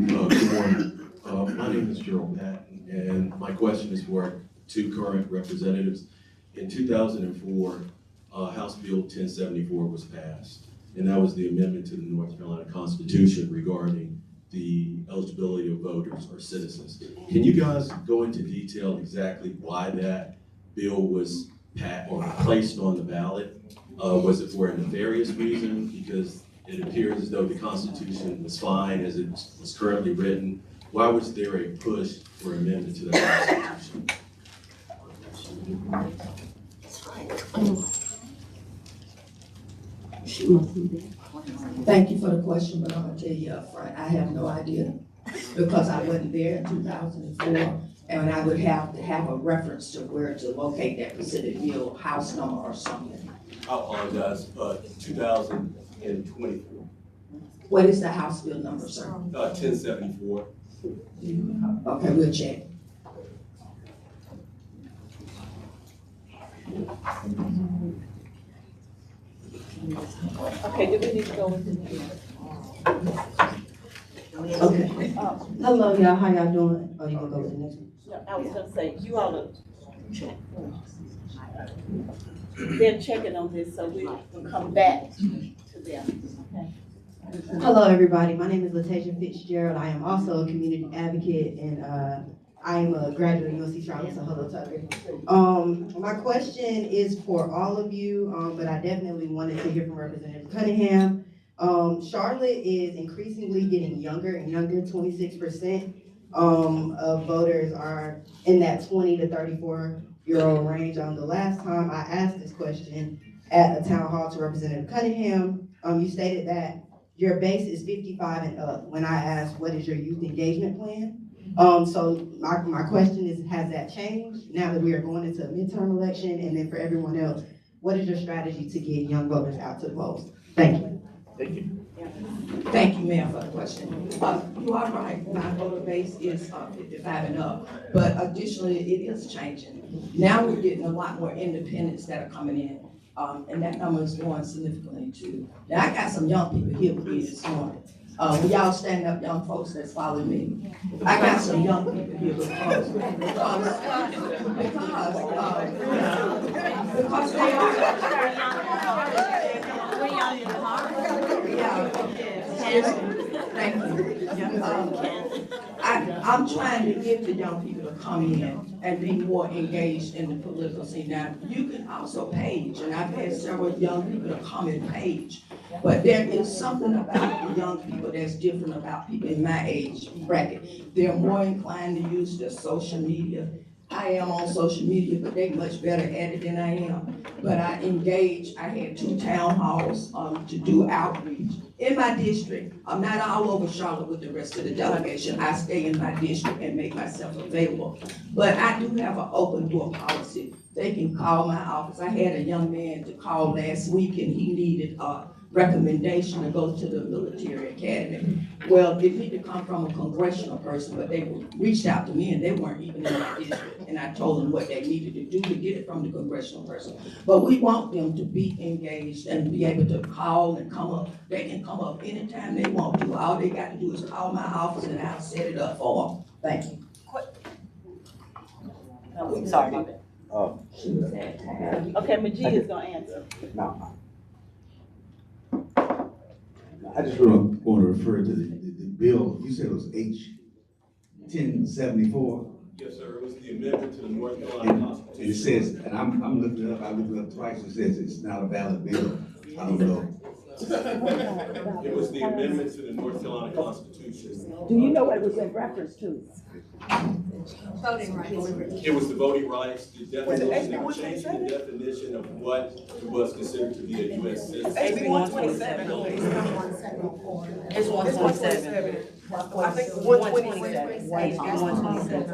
Good morning. My name is Gerald Patton, and my question is for two current representatives. In 2004, House Bill 1074 was passed, and that was the amendment to the North Carolina Constitution regarding the eligibility of voters or citizens. Can you guys go into detail exactly why that bill was placed on the ballot? Was it for a nefarious reason? Because it appears as though the Constitution was fine as it was currently written. Why was there a push for amendment to the Constitution? Thank you for the question, but I'm gonna tell you up front, I have no idea. Because I wasn't there in 2004, and I would have to have a reference to where to locate that specific bill, house number or something. I apologize, 2024. What is the house bill number, sir? 1074. Okay, we'll check. Okay, do we need to go with the Okay. Hello, y'all. How y'all doing? Oh, you gonna go with the next one? No, I was gonna say, you all are, they're checking on this, so we will come back to them, okay? Hello, everybody. My name is LaTasia Fitzgerald. I am also a community advocate, and I am a graduate of UNC Charlotte, so hello, Tucker. My question is for all of you, but I definitely wanted to hear from Representative Cunningham. Charlotte is increasingly getting younger and younger. 26% of voters are in that 20 to 34-year-old range. The last time I asked this question at a town hall to Representative Cunningham, you stated that your base is 55 and up. When I asked, what is your youth engagement plan? So my question is, has that changed now that we are going into a midterm election? And then for everyone else, what is your strategy to get young voters out to the polls? Thank you. Thank you. Thank you, ma'am, for the question. You are right, my voter base is 55 and up, but additionally, it is changing. Now we're getting a lot more independents that are coming in, and that number is growing significantly too. Now, I got some young people here with me this morning. When y'all stand up, young folks that's following me, I got some young people here with us because they are. Thank you. I'm trying to get the young people to come in and be more engaged in the political scene. Now, you can also page, and I've had several young people to come and page, but there is something about the young people that's different about people in my age bracket. They're more inclined to use their social media. I am on social media, but they're much better at it than I am. But I engage, I had 2 town halls to do outreach. In my district, I'm not all over Charlotte with the rest of the delegation. I stay in my district and make myself available. But I do have an open door policy. They can call my office. I had a young man to call last week and he needed a recommendation to go to the military academy. Well, it need to come from a congressional person, but they reached out to me and they weren't even in my district. And I told them what they needed to do to get it from the congressional person. But we want them to be engaged and be able to call and come up. They can come up anytime they want to. All they got to do is call my office and I'll set it up for them. Thank you. Oh, sorry, my bad. Okay, Majid is gonna answer. No. I just want to refer to the bill, you said it was H 1074. Yes, sir, it was the amendment to the North Carolina Constitution. And it says, and I'm looking it up, I looked it up twice, it says it's not a valid bill. I don't know. It was the amendment to the North Carolina Constitution. Do you know what it was in reference to? Voting rights. It was the voting rights, the definition, they were changing the definition of what was considered to be a U.S. citizen. HB 127. It's 127. I think 127. HB 127.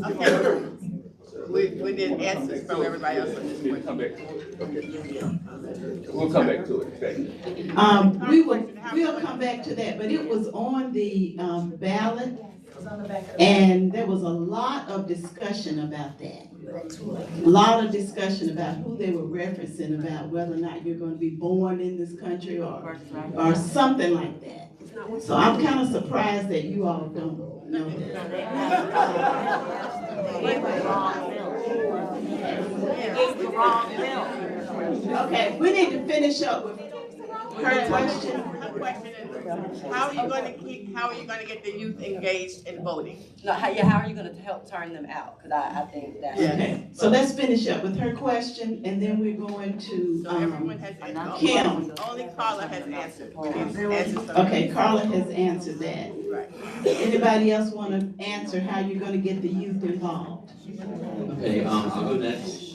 Okay. We did answers from everybody else on this one. We'll come back to it. We'll come back to that, but it was on the ballot, and there was a lot of discussion about that. A lot of discussion about who they were referencing, about whether or not you're gonna be born in this country or something like that. So I'm kind of surprised that you all don't know that. Okay, we need to finish up with her question. Her question is, how are you gonna get the youth engaged in voting? No, how are you gonna help turn them out? Cause I think that's. Okay, so let's finish up with her question, and then we're going to, Everyone has Kim. Only Carla has answered. Okay, Carla has answered that. Right. Anybody else want to answer how you're gonna get the youth involved? Okay, I'll go next.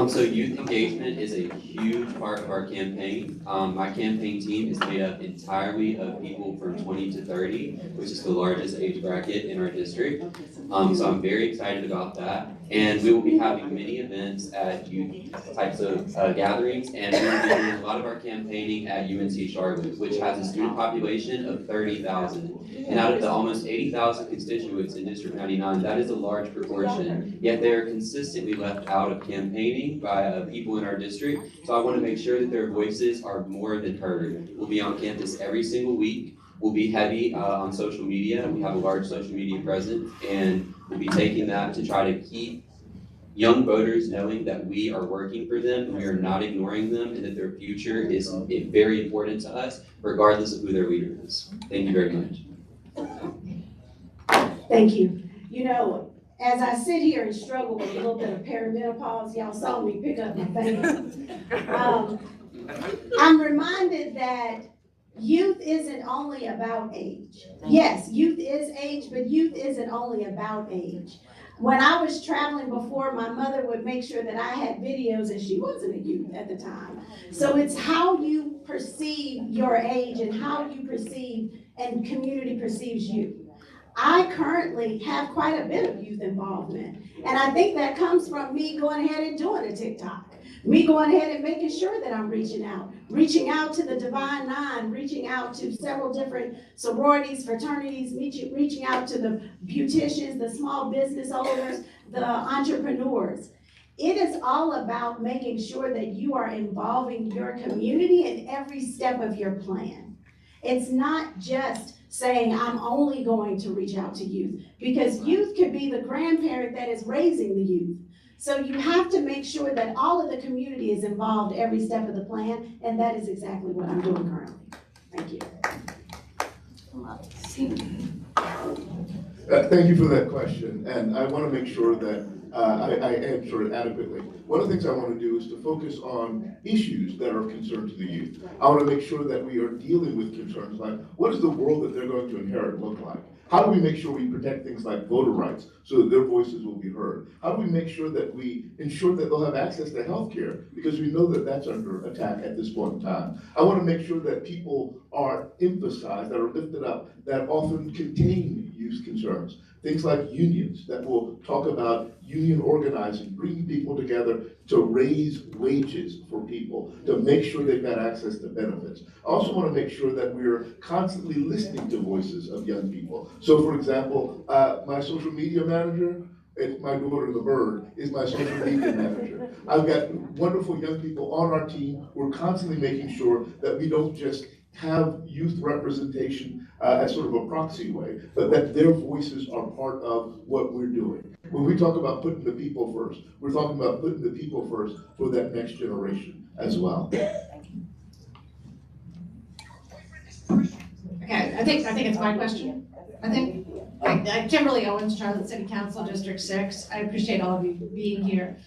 So youth engagement is a huge part of our campaign. My campaign team is made up entirely of people from 20 to 30, which is the largest age bracket in our district. So I'm very excited about that. And we will be having many events at youth types of gatherings, and we will be doing a lot of our campaigning at UNC Charlotte, which has a student population of 30,000. And out of the almost 80,000 constituents in District 99, that is a large proportion. Yet they are consistently left out of campaigning by people in our district. So I want to make sure that their voices are more than heard. We'll be on campus every single week. We'll be heavy on social media. We have a large social media presence, and we'll be taking that to try to keep young voters knowing that we are working for them and we are not ignoring them, and that their future is very important to us, regardless of who their leader is. Thank you very much. Thank you. You know, as I sit here and struggle with a little bit of perimenopause, y'all saw me pick up my finger. I'm reminded that youth isn't only about age. Yes, youth is age, but youth isn't only about age. When I was traveling before, my mother would make sure that I had videos, and she wasn't a youth at the time. So it's how you perceive your age and how you perceive and community perceives you. I currently have quite a bit of youth involvement, and I think that comes from me going ahead and doing a TikTok. Me going ahead and making sure that I'm reaching out to the Divine Nine, reaching out to several different sororities, fraternities, reaching out to the beauticians, the small business owners, the entrepreneurs. It is all about making sure that you are involving your community in every step of your plan. It's not just saying, I'm only going to reach out to youth, because youth could be the grandparent that is raising the youth. So you have to make sure that all of the community is involved every step of the plan, and that is exactly what I'm doing currently. Thank you. Thank you for that question, and I want to make sure that I answer it adequately. One of the things I want to do is to focus on issues that are of concern to the youth. I want to make sure that we are dealing with concerns like, what does the world that they're going to inherit look like? How do we make sure we protect things like voter rights so that their voices will be heard? How do we make sure that we ensure that they'll have access to health care? Because we know that that's under attack at this point in time. I want to make sure that people are emphasized, that are lifted up, that often contain youth concerns. Things like unions that will talk about union organizing, bringing people together to raise wages for people, to make sure they've got access to benefits. I also want to make sure that we're constantly listening to voices of young people. So for example, my social media manager, it's my daughter, the bird, is my social media manager. I've got wonderful young people on our team. We're constantly making sure that we don't just have youth representation as sort of a proxy way, but that their voices are part of what we're doing. When we talk about putting the people first, we're talking about putting the people first for that next generation as well. Okay, I think it's my question. Kimberly Owens, Charlotte City Council, District 6. I appreciate all of you being here.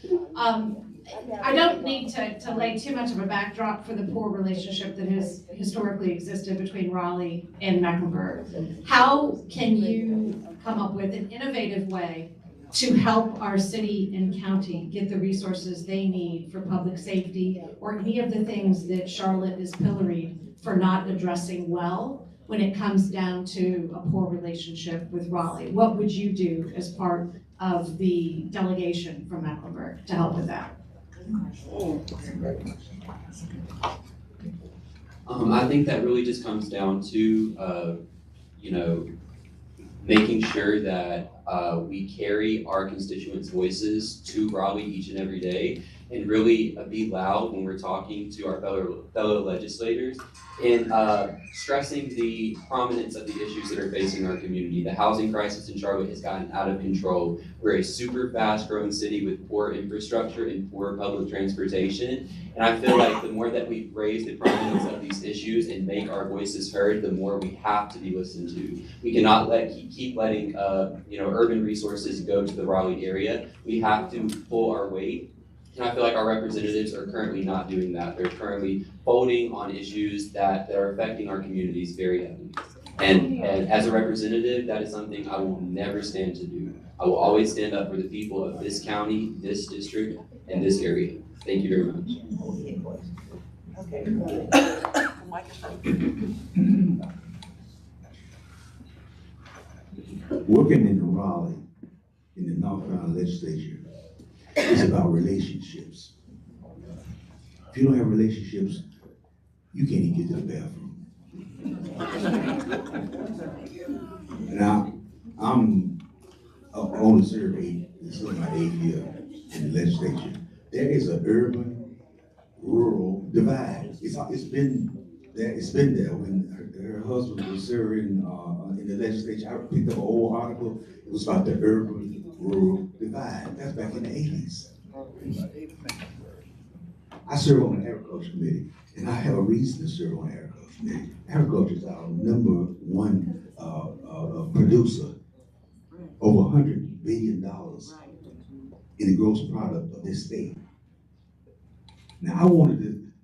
I don't need to lay too much of a backdrop for the poor relationship that has historically existed between Raleigh and Mecklenburg. How can you come up with an innovative way to help our city and county get the resources they need for public safety or any of the things that Charlotte is pilloried for not addressing well when it comes down to a poor relationship with Raleigh? What would you do as part of the delegation from Mecklenburg to help with that? I think that really just comes down to, making sure that we carry our constituents' voices to Raleigh each and every day, and really be loud when we're talking to our fellow legislators, and stressing the prominence of the issues that are facing our community. The housing crisis in Charlotte has gotten out of control. We're a super fast growing city with poor infrastructure and poor public transportation. And I feel like the more that we raise the prominence of these issues and make our voices heard, the more we have to be listened to. We cannot keep letting urban resources go to the Raleigh area. We have to pull our weight. And I feel like our representatives are currently not doing that. They're currently voting on issues that are affecting our communities very heavily. And as a representative, that is something I will never stand to do. I will always stand up for the people of this county, this district, and this area. Thank you very much. Working in Raleigh, in the North Carolina legislature, is about relationships. If you don't have relationships, you can't even get to the bathroom. Now, I'm only served this is my 8th year in the legislature. There is an urban-rural divide. It's been there when her husband was serving in the legislature. I picked up an old article. It was about the urban-rural divide. That's back in the 80s. I serve on the agriculture committee, and I have a reason to serve on the agriculture committee. Agriculture is our #1 producer, over $100 billion in the gross product of this state. Now,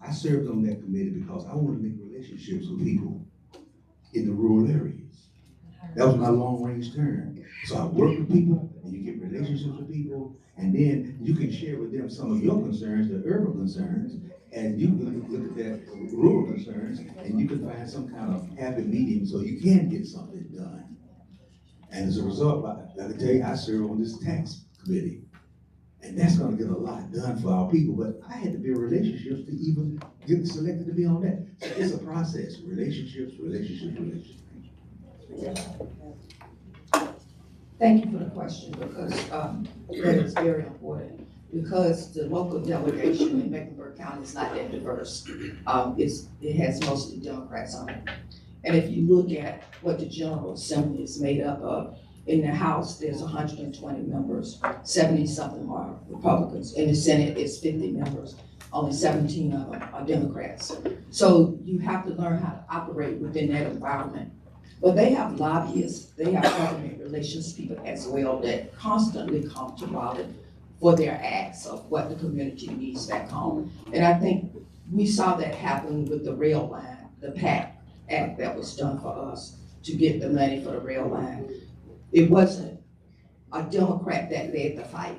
I served on that committee because I want to make relationships with people in the rural areas. That was my long-range term. So I work with people, and you get relationships with people, and then you can share with them some of your concerns, the urban concerns, and you can look at that rural concerns, and you can find some kind of happy medium so you can get something done. And as a result, like I tell you, I serve on this tax committee. And that's gonna get a lot done for our people, but I had to build relationships to even get selected to be on that. So it's a process, relationships. Thank you for the question, because that is very important. Because the local delegation in Mecklenburg County is not that diverse. It has mostly Democrats on it. And if you look at what the General Assembly is made up of, in the House, there's 120 members, 70-something are Republicans. In the Senate, it's 50 members. Only 17 of them are Democrats. So you have to learn how to operate within that environment. But they have lobbyists, they have government relations people as well that constantly come to Raleigh for their acts of what the community needs back home. And I think we saw that happen with the rail line, the PAC Act that was done for us to get the money for the rail line. It wasn't a Democrat that led the fight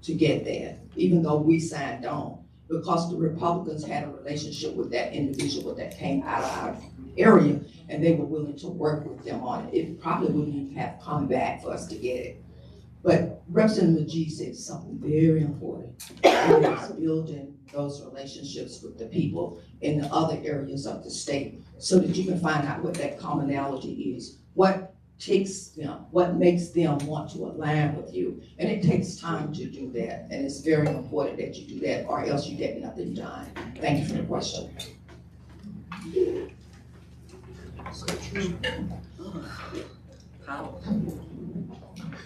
to get there, even though we signed on, because the Republicans had a relationship with that individual that came out of our area, and they were willing to work with them on it. It probably wouldn't even have come back for us to get it. But Representative McGee said something very important, and it's building those relationships with the people in the other areas of the state so that you can find out what that commonality is, what takes them, what makes them want to align with you. And it takes time to do that, and it's very important that you do that, or else you get nothing done. Thank you for the question.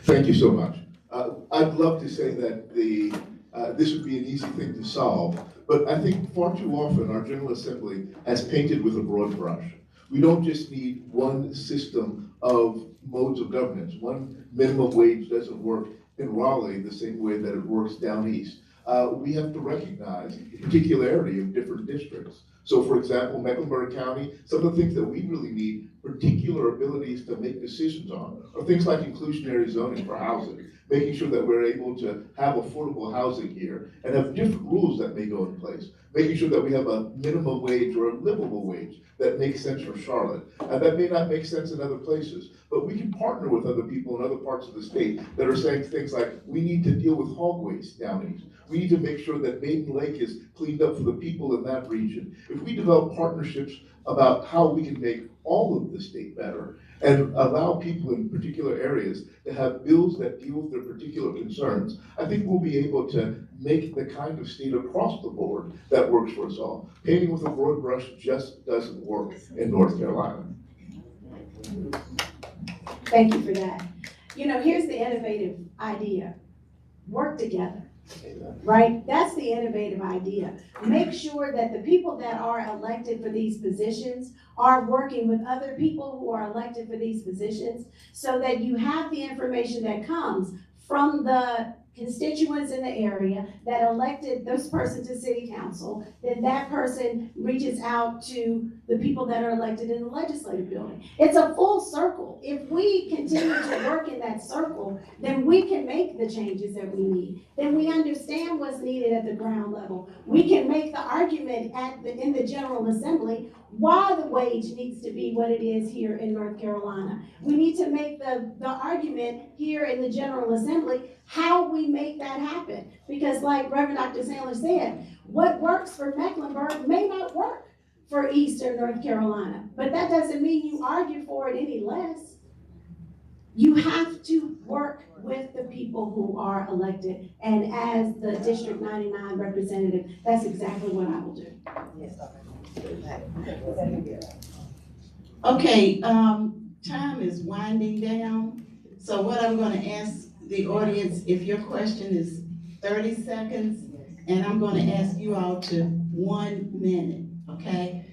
Thank you so much. I'd love to say that this would be an easy thing to solve, but I think far too often our General Assembly has painted with a broad brush. We don't just need one system of modes of governance. One minimum wage doesn't work in Raleigh the same way that it works down east. We have to recognize the particularity of different districts. So for example, Mecklenburg County, some of the things that we really need particular abilities to make decisions on are things like inclusionary zoning for housing, making sure that we're able to have affordable housing here and have different rules that may go in place, making sure that we have a minimum wage or a livable wage that makes sense for Charlotte. And that may not make sense in other places, but we can partner with other people in other parts of the state that are saying things like, we need to deal with hog waste down east. We need to make sure that Maiden Lake is cleaned up for the people in that region. If we develop partnerships about how we can make all of the state better and allow people in particular areas to have bills that deal with their particular concerns, I think we'll be able to make the kind of state across the board that works for us all. Painting with a broad brush just doesn't work in North Carolina. Thank you for that. You know, here's the innovative idea. Work together. Right? That's the innovative idea. Make sure that the people that are elected for these positions are working with other people who are elected for these positions so that you have the information that comes from the constituents in the area that elected this person to city council, then that person reaches out to the people that are elected in the legislative building. It's a full circle. If we continue to work in that circle, then we can make the changes that we need. Then we understand what's needed at the ground level. We can make the argument in the General Assembly why the wage needs to be what it is here in North Carolina. We need to make the argument here in the General Assembly how we make that happen. Because like Reverend Dr. Sandler said, what works for Mecklenburg may not work for Eastern North Carolina. But that doesn't mean you argue for it any less. You have to work with the people who are elected. And as the District 99 representative, that's exactly what I will do. Okay, time is winding down. So what I'm gonna ask the audience, if your question is 30 seconds, and I'm gonna ask you all to 1 minute, okay?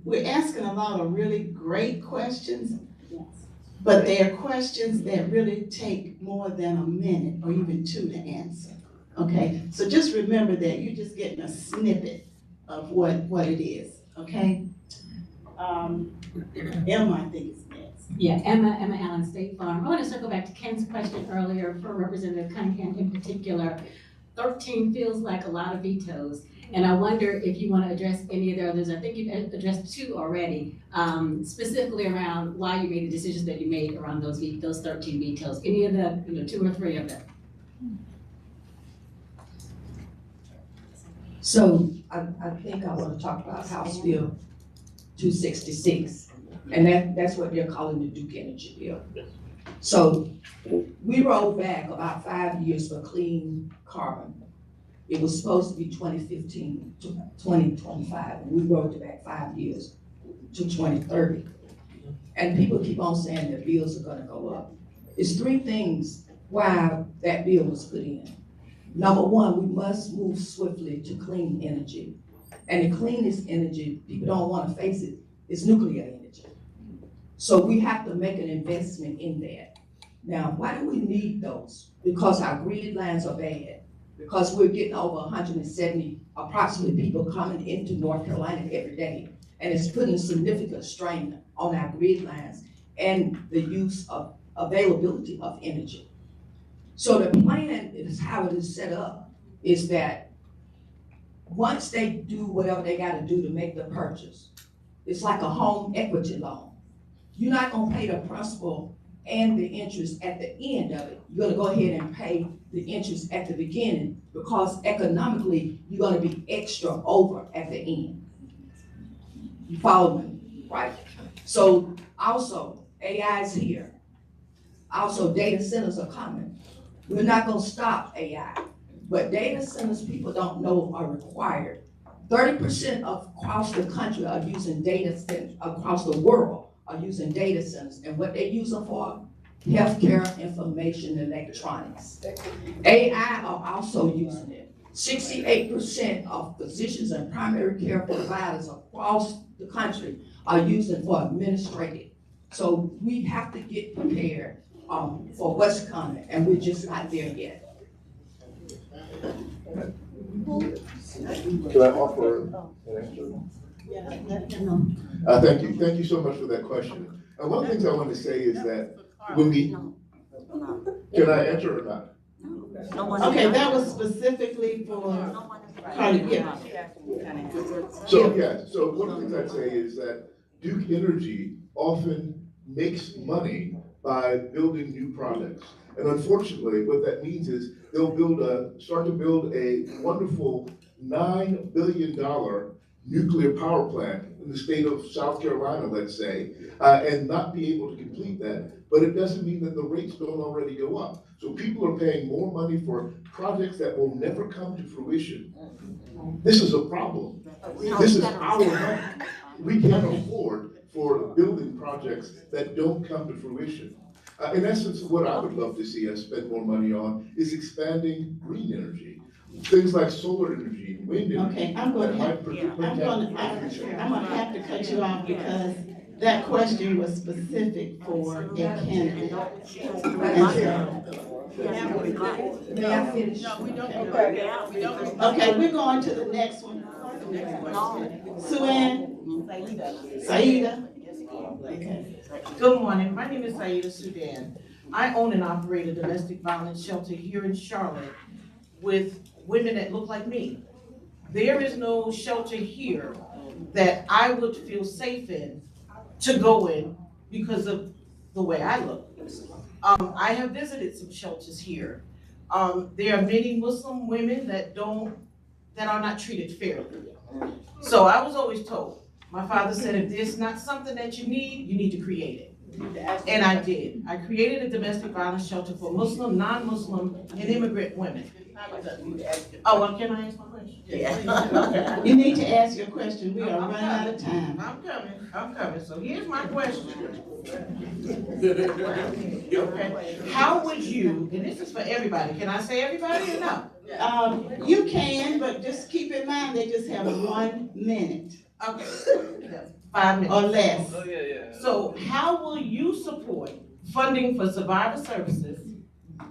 We're asking a lot of really great questions, but they are questions that really take more than a minute or even 2 to answer, okay? So just remember that you're just getting a snippet of what it is, okay? Emma, I think is next. Yeah, Emma Allen, State Farm. I want to circle back to Ken's question earlier for Representative Cunningham in particular. 13 feels like a lot of vetoes, and I wonder if you want to address any of the others. I think you've addressed 2 already, specifically around why you made the decisions that you made around those 13 vetoes. Any of the 2 or 3 of them? So I think I want to talk about House Bill 266, and that's what they're calling the Duke Energy Bill. So we rolled back about 5 years for clean carbon. It was supposed to be 2015 to 2025, and we rolled it back 5 years to 2030. And people keep on saying that bills are gonna go up. It's 3 things why that bill was put in. Number 1, we must move swiftly to clean energy. And the cleanest energy, people don't want to face it, is nuclear energy. So we have to make an investment in that. Now, why do we need those? Because our grid lines are bad. Because we're getting over 170 approximately people coming into North Carolina every day. And it's putting a significant strain on our grid lines and the use of availability of energy. So the plan is how it is set up is that once they do whatever they gotta do to make the purchase, It's like a home equity loan. You're not gonna pay the principal and the interest at the end of it. You're gonna go ahead and pay the interest at the beginning because economically, you're gonna be extra over at the end. You follow me, right? So also, AI is here. Also, data centers are coming. We're not gonna stop AI, but data centers, people don't know, are required. 30% across the country are using data centers, across the world are using data centers, and what they use them for? Healthcare, information, electronics. AI are also using it. 68% of physicians and primary care providers across the country are using for administrative. So we have to get prepared for what's coming, and we're just not there yet. Can I offer an answer? Thank you so much for that question. And one of the things I want to say is that when we, can I answer or not? Okay, that was specifically for Carly, yeah. So one of the things I'd say is that Duke Energy often makes money by building new products. And unfortunately, what that means is they'll start to build a wonderful $9 billion nuclear power plant in the state of South Carolina, let's say, and not be able to complete that. But it doesn't mean that the rates don't already go up. So people are paying more money for projects that will never come to fruition. This is a problem. This is our money. We can't afford for building projects that don't come to fruition. In essence, what I would love to see us spend more money on is expanding green energy. Things like solar energy and wind energy. Okay, I'm gonna have to cut you off because that question was specific for a candidate. May I finish? Okay, we're going to the next one. Suan? Saida? Okay. Good morning, my name is Saida Sudan. I own and operate a domestic violence shelter here in Charlotte with women that look like me. There is no shelter here that I would feel safe in to go in because of the way I look. I have visited some shelters here. There are many Muslim women that are not treated fairly. So I was always told, my father said, if there's not something that you need to create it. And I did. I created a domestic violence shelter for Muslim, non-Muslim, and immigrant women. Oh, well, can I ask my question? Yeah. You need to ask your question. We are running out of time. I'm coming. So here's my question. Okay. How would you, and this is for everybody, can I say everybody or no? You can, but just keep in mind they just have 1 minute. Okay. 5 minutes. Or less. Oh, yeah. So how will you support funding for survivor services,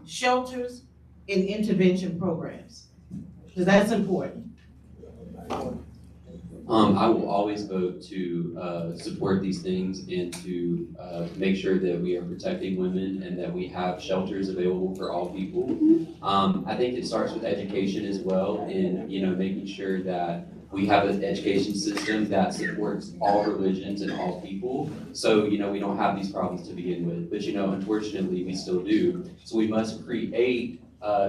shelters, and intervention programs? Because that's important. I will always vote to support these things and to make sure that we are protecting women and that we have shelters available for all people. I think it starts with education as well, and making sure that we have an education system that supports all religions and all people. So we don't have these problems to begin with, but unfortunately we still do. So we must create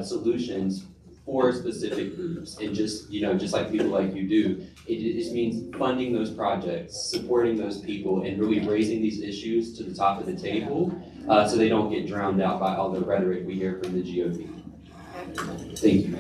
solutions for specific groups, and just like people like you do, it just means funding those projects, supporting those people, and really raising these issues to the top of the table so they don't get drowned out by all the rhetoric we hear from the GOP. Thank you.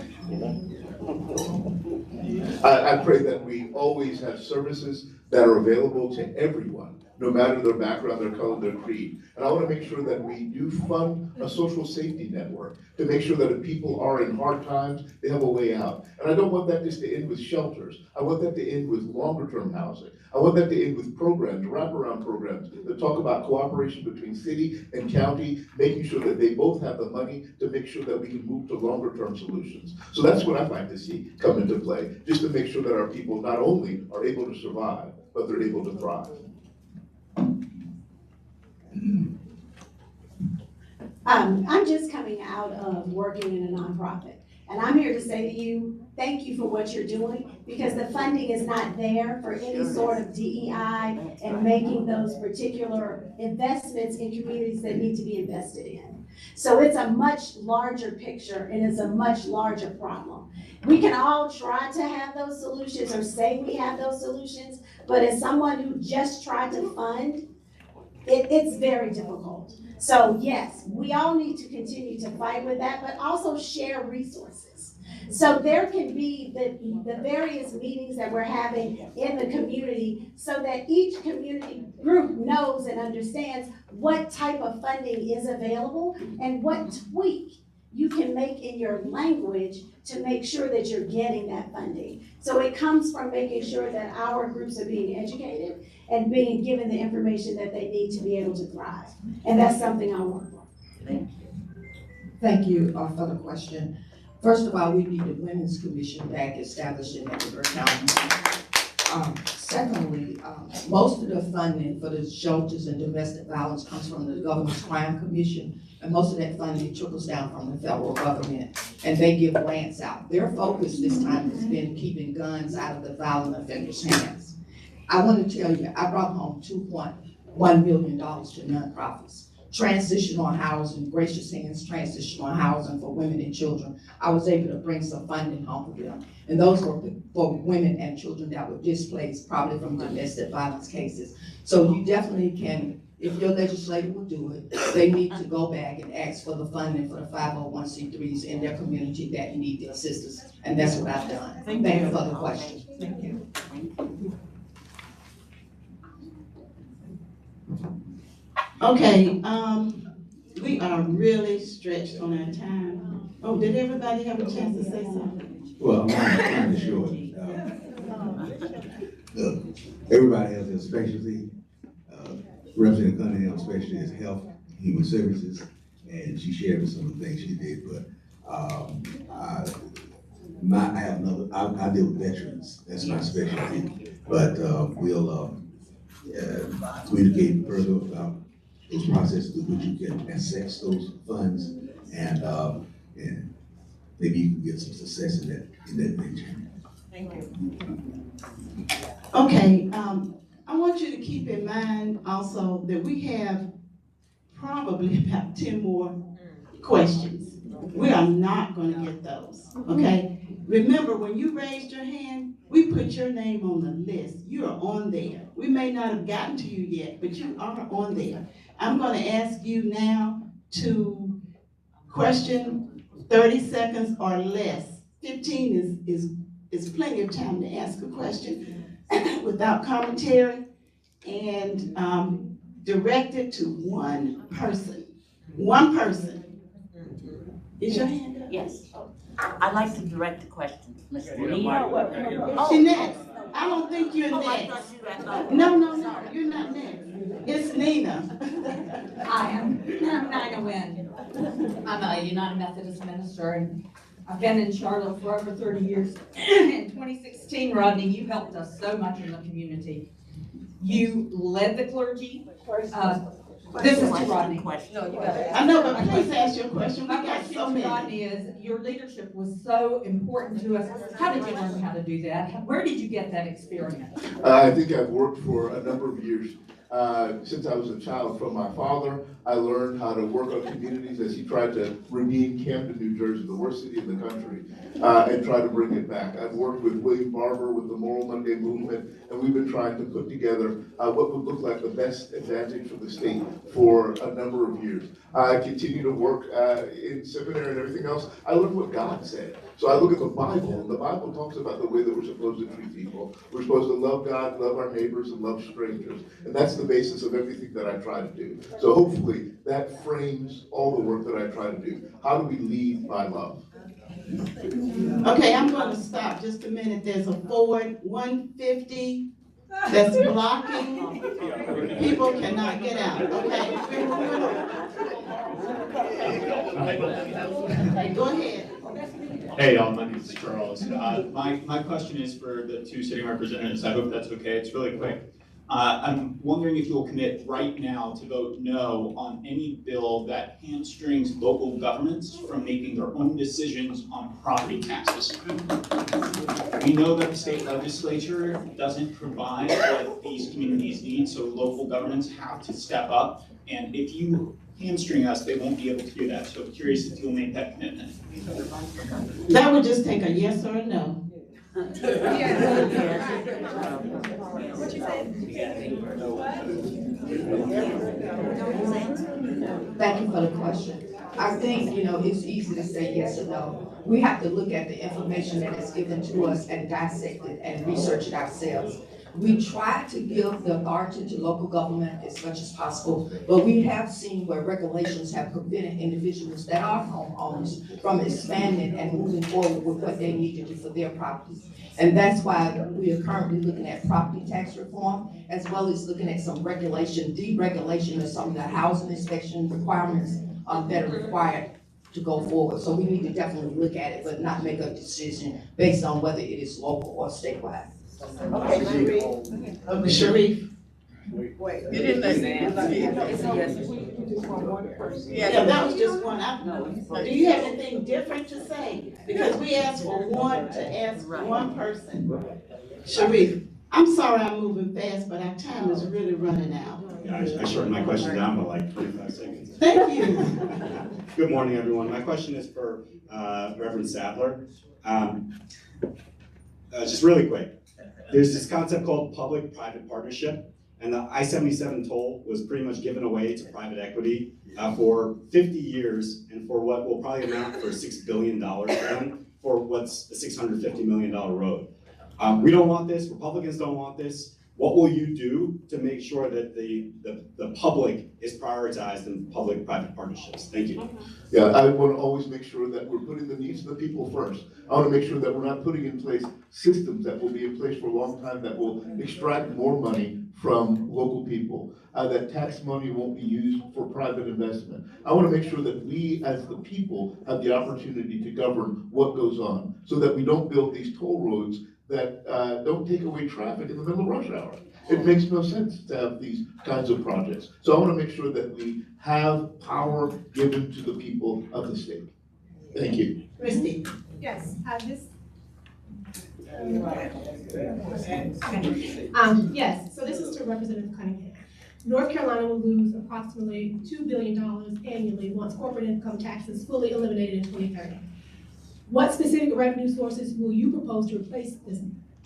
I pray that we always have services that are available to everyone, no matter their background, their color, their creed. And I want to make sure that we do fund a social safety network to make sure that if people are in hard times, they have a way out. And I don't want that just to end with shelters. I want that to end with longer term housing. I want that to end with programs, wraparound programs that talk about cooperation between city and county, making sure that they both have the money to make sure that we can move to longer term solutions. So that's what I'd like to see come into play, just to make sure that our people not only are able to survive, but they're able to thrive. I'm just coming out of working in a nonprofit, and I'm here to say to you thank you for what you're doing, because the funding is not there for any sort of DEI and making those particular investments in communities that need to be invested in. So it's a much larger picture and it's a much larger problem. We can all try to have those solutions or say we have those solutions, but as someone who just tried to fund, it's very difficult. So yes, we all need to continue to fight with that, but also share resources. So there can be the various meetings that we're having in the community so that each community group knows and understands what type of funding is available and what tweak you can make in your language to make sure that you're getting that funding. So it comes from making sure that our groups are being educated and being given the information that they need to be able to thrive. And that's something I work on. Thank you for the question. First of all, we need the Women's Commission back established in Edinburgh County. Secondly, most of the funding for the shelters and domestic violence comes from the Government's Crime Commission, and most of that funding trickles down from the federal government, and they give grants out. Their focus this time has been keeping guns out of the violent offenders' hands. I want to tell you, I brought home $2.1 million to nonprofits. Transitional housing, Gracious Hands Transitional Housing for women and children. I was able to bring some funding home for them. And those were for women and children that were displaced, probably from domestic violence cases. So you definitely can, if your legislator will do it, they need to go back and ask for the funding for the 501c3s in their community that need the assistance. And that's what I've done. Thank you for the question. Thank you. Okay, we are really stretched on our time. Oh, did everybody have a chance to say something? Well, I'm kind of short. Look, everybody has their specialty. Representative Cunningham's specialty is health, human services, and she shared some of the things she did, but I have another, I deal with veterans, that's my specialty. But we'll communicate further about those processes through which you can access those funds, and maybe you can get some success in that nature. Thank you. Okay, I want you to keep in mind also that we have probably about 10 more questions. We are not gonna get those, okay? Remember, when you raised your hand, we put your name on the list. You are on there. We may not have gotten to you yet, but you are on there. I'm gonna ask you now to question 30 seconds or less. 15 is plenty of time to ask a question without commentary, and direct it to one person. One person. Is your hand up? Yes. I'd like to direct the question. Ms. Nina? She next. I don't think you're next. No, you're not next. It's Nina. Hi, I'm Nina Wynn. I'm a United Methodist minister, and I've been in Charlotte for over 30 years. In 2016, Rodney, you helped us so much in the community. You led the clergy. This is to Rodney. I know, but please ask your question. We got so many. Rodney, is your leadership was so important to us. How did you learn how to do that? Where did you get that experience? I think I've worked for a number of years. Since I was a child from my father, I learned how to work on communities as he tried to redeem Camden, New Jersey, the worst city in the country, and try to bring it back. I've worked with William Barber with the Moral Monday movement, and we've been trying to put together what would look like the best advantage for the state for a number of years. I continue to work in seminary and everything else. I learned what God said. So I look at the Bible, and the Bible talks about the way that we're supposed to treat people. We're supposed to love God, love our neighbors, and love strangers. And that's the basis of everything that I try to do. So hopefully that frames all the work that I try to do. How do we lead by love? Okay, I'm going to stop just a minute. There's a Ford 150 that's blocking. People cannot get out. Okay, go ahead. Hey y'all, my name is Charles. My question is for the two sitting representatives. I hope that's okay. It's really quick. I'm wondering if you'll commit right now to vote no on any bill that hamstrings local governments from making their own decisions on property taxes. We know that the state legislature doesn't provide what these communities need, so local governments have to step up. And if you hamstring us, they won't be able to do that. So I'm curious if you'll make that commitment. That would just take a yes or a no. What you say? Thank you for the question. I think, it's easy to say yes or no. We have to look at the information that is given to us and dissect it and research it ourselves. We try to give the authority to local government as much as possible, but we have seen where regulations have prevented individuals that are homeowners from expanding and moving forward with what they need to do for their properties. And that's why we are currently looking at property tax reform, as well as looking at some regulation, deregulation of some of the housing inspection requirements that are required to go forward. So we need to definitely look at it, but not make a decision based on whether it is local or statewide. Okay, Sharif. Okay, Sharif. Wait, you didn't listen. Yeah, that was just one. Do you have anything different to say? Because we asked for one to ask one person. Sharif, I'm sorry I'm moving fast, but our time is really running out. Yeah, I shortened my question down by like 25 seconds. Thank you. Good morning, everyone. My question is for Reverend Sadler. Just really quick. There's this concept called public-private partnership, and the I-77 toll was pretty much given away to private equity for 50 years, and for what will probably amount for $6 billion for what's a $650 million road. We don't want this. Republicans don't want this. What will you do to make sure that the public is prioritized in public-private partnerships? Thank you. Yeah, I want to always make sure that we're putting the needs of the people first. I want to make sure that we're not putting in place systems that will be in place for a long time that will extract more money from local people, that tax money won't be used for private investment. I want to make sure that we as the people have the opportunity to govern what goes on so that we don't build these toll roads that don't take away traffic in the middle of rush hour. It makes no sense to have these kinds of projects. So I want to make sure that we have power given to the people of the state. Thank you. Christy. Yes, yes, so this is to Representative Cunningham. North Carolina will lose approximately $2 billion annually once corporate income tax is fully eliminated in 2030. What specific revenue sources will you propose to replace this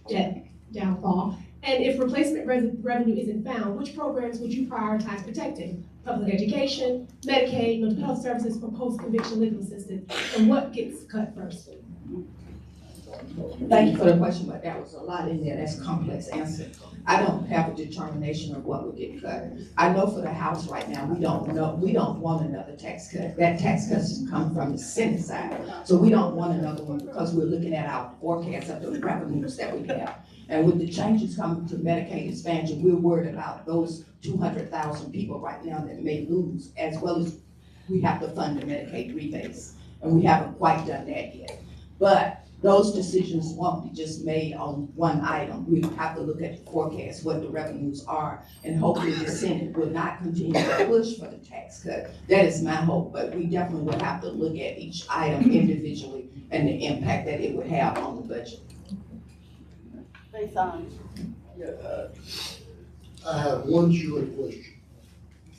debt downfall? And if replacement revenue isn't found, which programs would you prioritize protecting? Public education, Medicaid, mental health services, or post-conviction legal assistance? And what gets cut first? Thank you for the question, but that was a lot in there. That's a complex answer. I don't have a determination of what will get cut. I know for the House right now, we don't want another tax cut. That tax cut has come from the Senate side. So we don't want another one because we're looking at our forecast of the revenues that we have. And with the changes coming to Medicaid expansion, we're worried about those 200,000 people right now that may lose, as well as we have to fund the Medicaid rebates. And we haven't quite done that yet. But those decisions won't be just made on one item. We have to look at the forecast, what the revenues are, and hopefully the Senate will not continue to push for the tax cut. That is my hope, but we definitely will have to look at each item individually and the impact that it would have on the budget. I have one short question.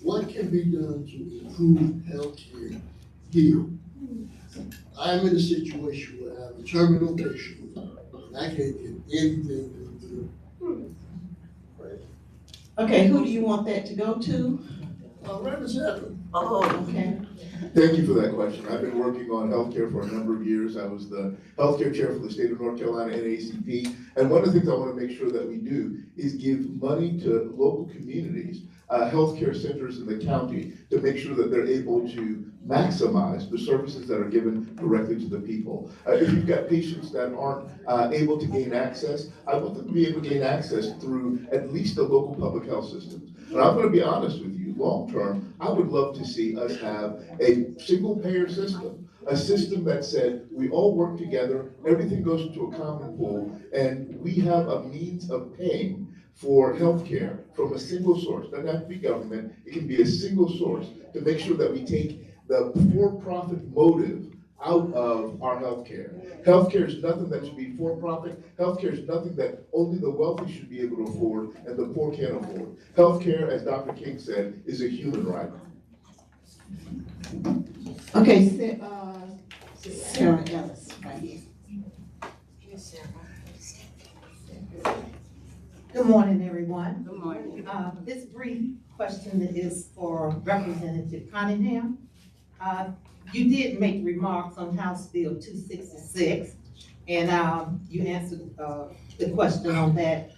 What can be done to improve health care here? I'm in a situation where I have a terminal patient and I can't get anything to do. Okay, who do you want that to go to? Representative. Oh, okay. Thank you for that question. I've been working on healthcare for a number of years. I was the healthcare chair for the state of North Carolina NAACP. And one of the things I want to make sure that we do is give money to local communities, healthcare centers in the county, to make sure that they're able to maximize the services that are given directly to the people. If you've got patients that aren't able to gain access, I want them to be able to gain access through at least the local public health systems. And I'm going to be honest with you, long term, I would love to see us have a single payer system, a system that said we all work together, everything goes into a common pool, and we have a means of paying for healthcare from a single source. Doesn't have to be government, it can be a single source to make sure that we take the for-profit motive out of our healthcare. Healthcare is nothing that should be for-profit. Healthcare is nothing that only the wealthy should be able to afford and the poor can't afford. Healthcare, as Dr. King said, is a human right. Okay, Sarah Ellis, right here. Good morning, everyone. Good morning. This brief question is for Representative Cunningham. You did make remarks on House Bill 266, and you answered the question on that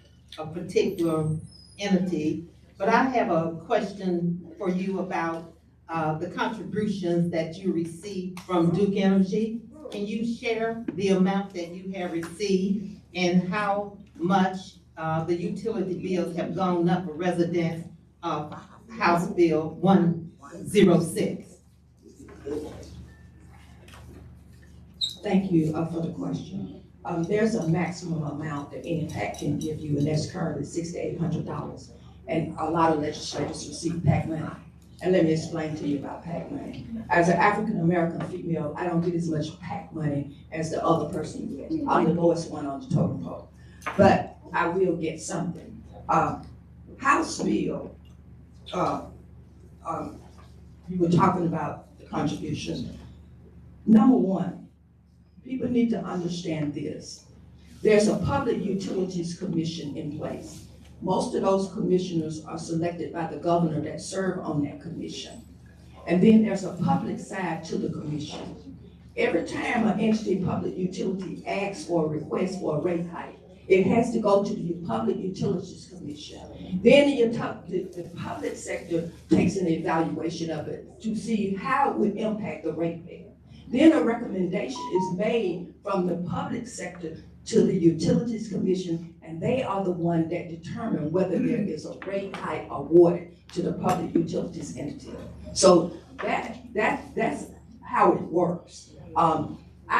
particular entity. But I have a question for you about the contributions that you received from Duke Energy. Can you share the amount that you have received and how much the utility bills have gone up for residents of House Bill 106? Thank you for the question. There's a maximum amount that any PAC can give you, and that's currently $600 to $800. And a lot of legislators receive PAC money. And let me explain to you about PAC money. As an African-American female, I don't get as much PAC money as the other person gets. I'm the lowest one on the totem pole. But I will get something. House Bill, you were talking about the contribution. Number one, people need to understand this. There's a Public Utilities Commission in place. Most of those commissioners are selected by the governor that serve on that commission. And then there's a public side to the commission. Every time an entity public utility asks for a request for a rate hike, it has to go to the Public Utilities Commission. Then the public sector takes an evaluation of it to see how it would impact the ratepayer. Then a recommendation is made from the public sector to the Utilities Commission, and they are the one that determine whether there is a rate hike awarded to the public utilities entity. So that's how it works. I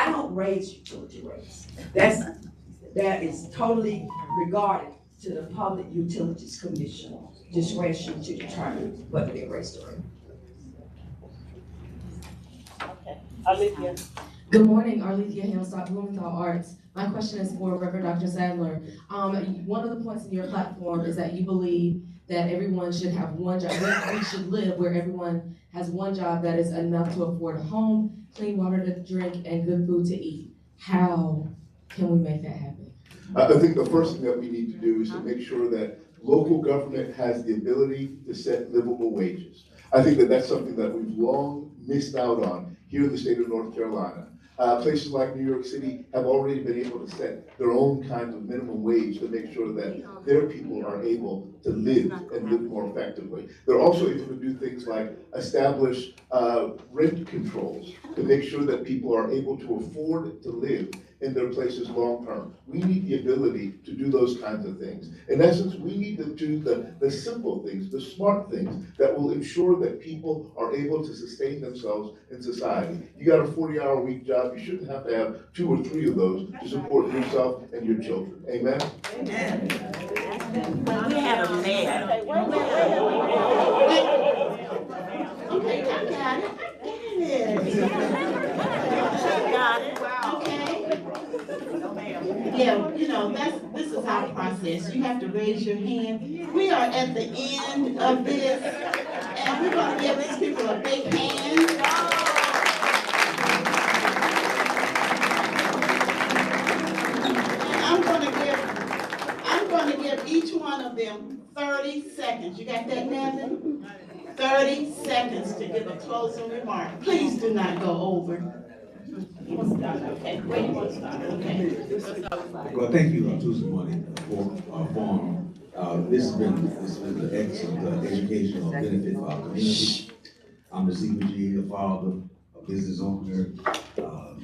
don't raise utility rates. That is totally regarded to the Public Utilities Commission discretion to determine whether they raise the rate. Okay, Olivia. Good morning, Arlethea Hamstock, Blumenthal Arts. My question is for Reverend Dr. Sadler. One of the points in your platform is that you believe that everyone should have one job. We should live where everyone has one job that is enough to afford a home, clean water to drink, and good food to eat. How can we make that happen? I think the first thing that we need to do is to make sure that local government has the ability to set livable wages. I think that that's something that we've long missed out on here in the state of North Carolina. Places like New York City have already been able to set their own kind of minimum wage to make sure that their people are able to live and live more effectively. They're also able to do things like establish rent controls to make sure that people are able to afford to live in their places long term. We need the ability to do those kinds of things. In essence, we need to do the simple things, the smart things that will ensure that people are able to sustain themselves in society. You got a 40-hour-a-week job, you shouldn't have to have 2 or 3 of those to support yourself and your children. Amen? Amen. We had a mayor. Okay, I got it. Got it. Okay. Yeah, you know, this is our process. You have to raise your hand. We are at the end of this, and we're going to give these people a big hand. And I'm going to give each one of them 30 seconds. You got that, Nevin? 30 seconds to give a closing remark. Please do not go over. Okay, where you want to start? Okay. Well, thank you, Tuesday morning for forum. This has been an excellent educational benefit for our community. I'm a CPG, a father, a business owner, a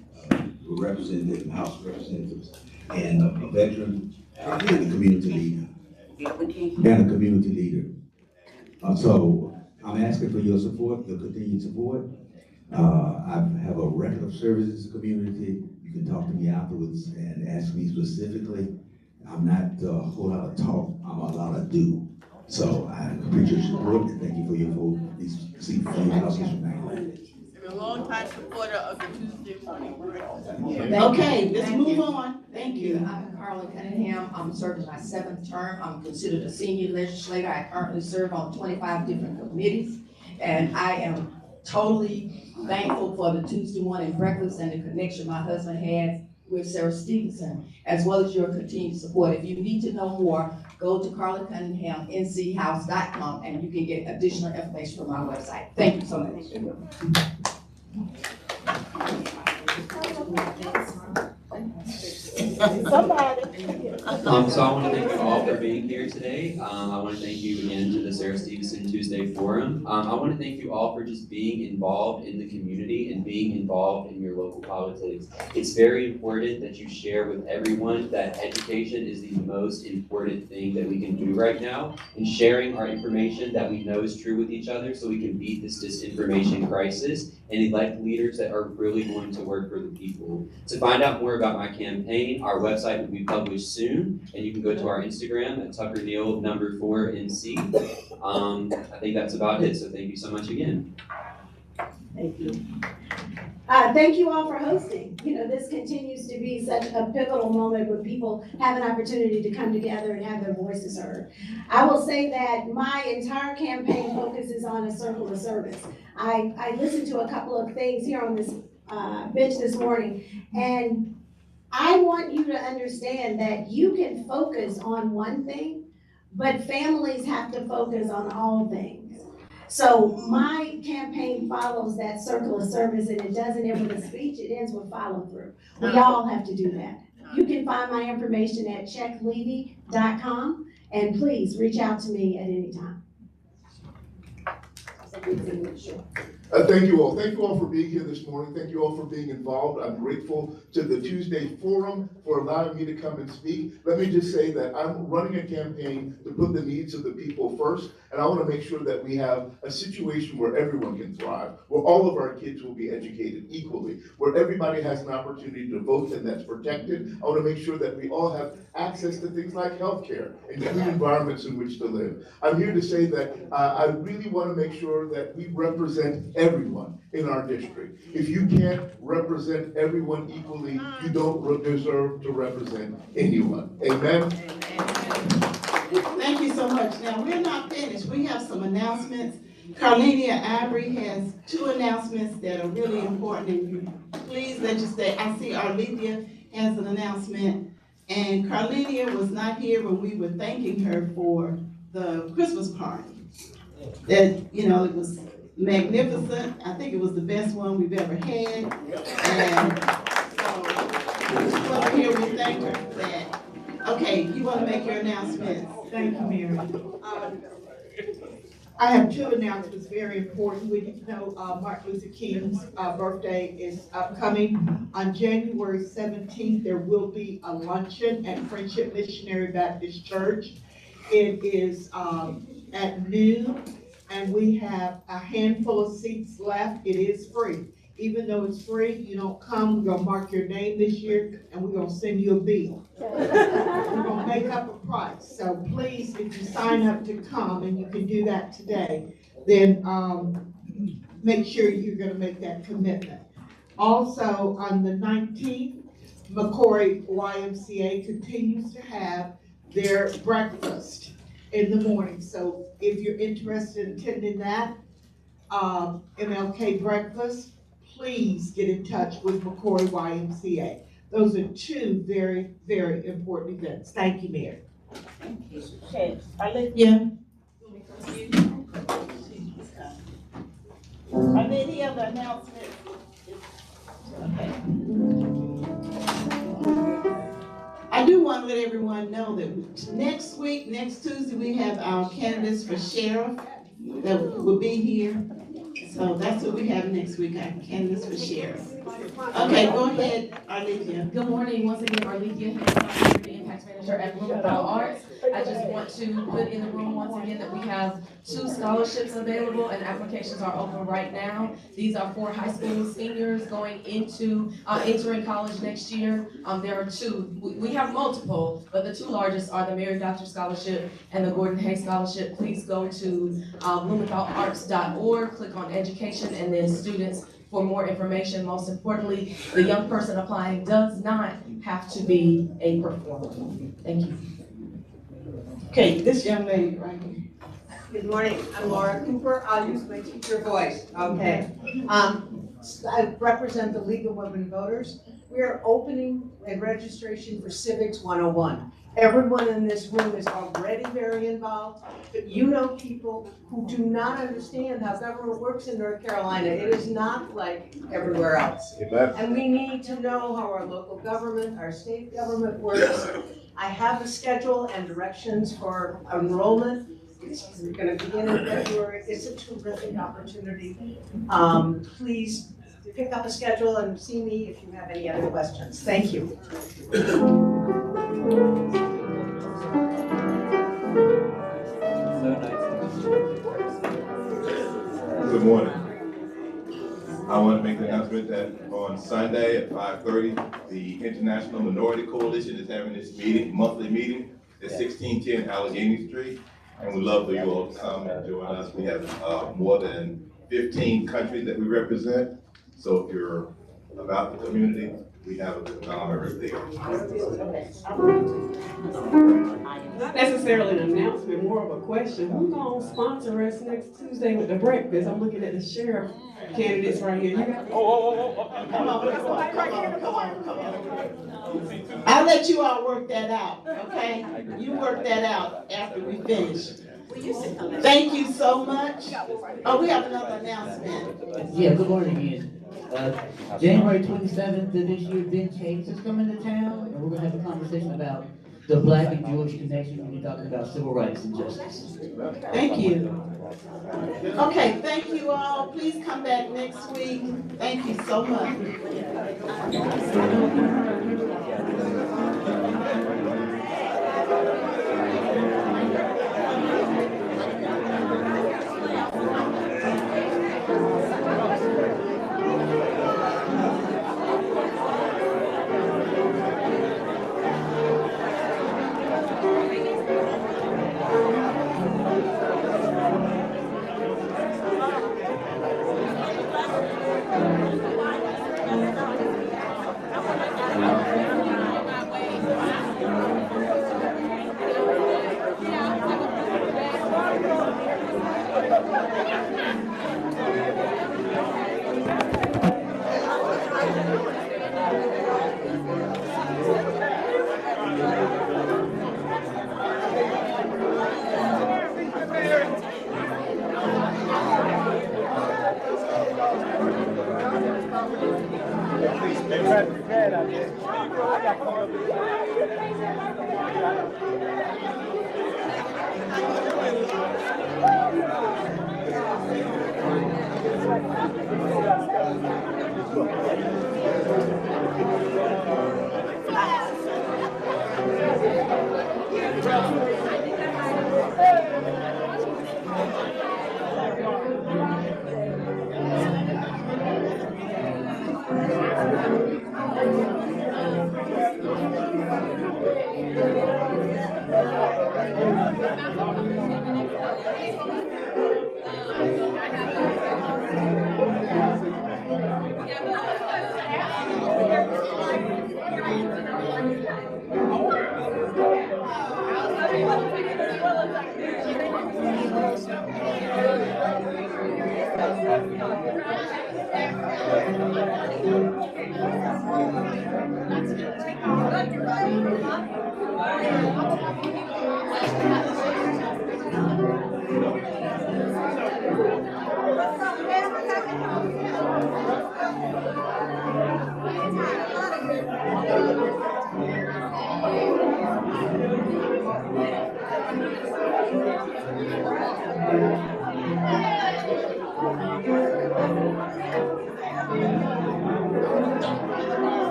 representative, House of Representatives, and a veteran, and a community leader. And a community leader. So I'm asking for your support, your continued support. I have a record of service in the community. You can talk to me afterwards and ask me specifically, I'm not a whole lot of talk, I'm a lot of do. So I appreciate your support and thank you for your vote. These seats for your houses tonight. I'm a longtime supporter of the Tuesday morning breakfast. Okay, let's move on. Thank you. I'm Carla Cunningham. I'm serving my 7th term. I'm considered a senior legislator. I currently serve on 25 different committees. And I am totally thankful for the Tuesday morning breakfast and the connection my husband has with Sarah Stevenson, as well as your continued support. If you need to know more, go to Carla Cunningham, nchouse.com, and you can get additional information from our website. Thank you so much. So I want to thank you all for being here today. I want to thank you again to the Sarah Stevenson Tuesday Forum. I want to thank you all for just being involved in the community and being involved in your local politics. It's very important that you share with everyone that education is the most important thing that we can do right now, and sharing our information that we know is true with each other so we can beat this disinformation crisis and elect leaders that are really going to work for the people. To find out more about my campaign, our website will be published soon, and you can go to our Instagram at TuckerNeal4NC. I think that's about it, so thank you so much again. Thank you. Thank you all for hosting. You know, this continues to be such a pivotal moment where people have an opportunity to come together and have their voices heard. I will say that my entire campaign focuses on a circle of service. I listened to a couple of things here on this bench this morning, and I want you to understand that you can focus on one thing, but families have to focus on all things. So my campaign follows that circle of service, and it doesn't end with a speech, it ends with follow through. We all have to do that. You can find my information at checklevy.com, and please reach out to me at any time. Thank you all. Thank you all for being here this morning. Thank you all for being involved. I'm grateful to the Tuesday Forum for allowing me to come and speak. Let me just say that I'm running a campaign to put the needs of the people first, and I want to make sure that we have a situation where everyone can thrive, where all of our kids will be educated equally, where everybody has an opportunity to vote and that's protected. I want to make sure that we all have access to things like healthcare and clean environments in which to live. I'm here to say that I really want to make sure that we represent everyone in our district. If you can't represent everyone equally, you don't deserve to represent anyone. Amen? Thank you so much. Now, we're not finished. We have some announcements. Carlenia Ivory has 2 announcements that are really important, and you please let you stay. I see Arlethea has an announcement, and Carlenia was not here when we were thanking her for the Christmas party. That, you know, it was magnificent. I think it was the best one we've ever had. And so, here we thank her for that. Okay, you want to make your announcements? Thank you, Mary. I have 2 announcements, very important. We know Martin Luther King's birthday is upcoming. On January 17th, there will be a luncheon at Friendship Missionary Baptist Church. It is at noon, and we have a handful of seats left. It is free. Even though it's free, you don't come, we're gonna mark your name this year, and we're gonna send you a bill. We're gonna make up a price. So please, if you sign up to come, and you can do that today, then make sure you're gonna make that commitment. Also, on the 19th, McCory YMCA continues to have their breakfast in the morning. So if you're interested in attending that MLK breakfast, please get in touch with McCory YMCA. Those are 2 very, very important events. Thank you, Mayor. Okay, Yeah. Are there any other announcements? Okay. I do want to let everyone know that next week, next Tuesday, we have our candidates for sheriff that will be here. So that's what we have next week, our candidates for sheriff. Okay, go ahead, Arlethea. Good morning, once again, Arlethea Hayes, the Impact Manager at Blumenthal Arts. I just want to put in the room once again that we have 2 scholarships available and applications are open right now. These are for high school seniors going into, entering college next year. There are 2, we have multiple, but the 2 largest are the Mary Doctor Scholarship and the Gordon Hayes Scholarship. Please go to blumenthalarts.org, click on education and then students for more information. Most importantly, the young person applying does not have to be a performer. Thank you. Okay, this young lady right here. Good morning, I'm Laura Cooper. I'll use my teacher voice, okay? I represent the League of Women Voters. We are opening a registration for Civics 101. Everyone in this room is already very involved, but you know people who do not understand how government works in North Carolina. It is not like everywhere else. And we need to know how our local government, our state government works. I have the schedule and directions for enrollment. It's gonna begin in February. It's a terrific opportunity. Please pick up a schedule and see me if you have any other questions. Thank you. Good morning. I want to make the announcement that on Sunday at 5:30, the International Minority Coalition is having its meeting, monthly meeting at 1610 Allegheny Street. And we'd love for you all to come and join us. We have more than 15 countries that we represent. So if you're about the community, we have a good time every day. Not necessarily an announcement, more of a question. Who's gonna sponsor us next Tuesday with the breakfast? I'm looking at the sheriff candidates right here. You got? Come on. I'll let you all work that out, okay? You work that out after we finish. Thank you so much. Oh, we have another announcement. Yeah, good morning again. January 27th of this year, Ben Chase is coming to town, and we're gonna have a conversation about the Black and Jewish connection when you're talking about civil rights and justice. Thank you. Okay, thank you all. Please come back next week. Thank you so much.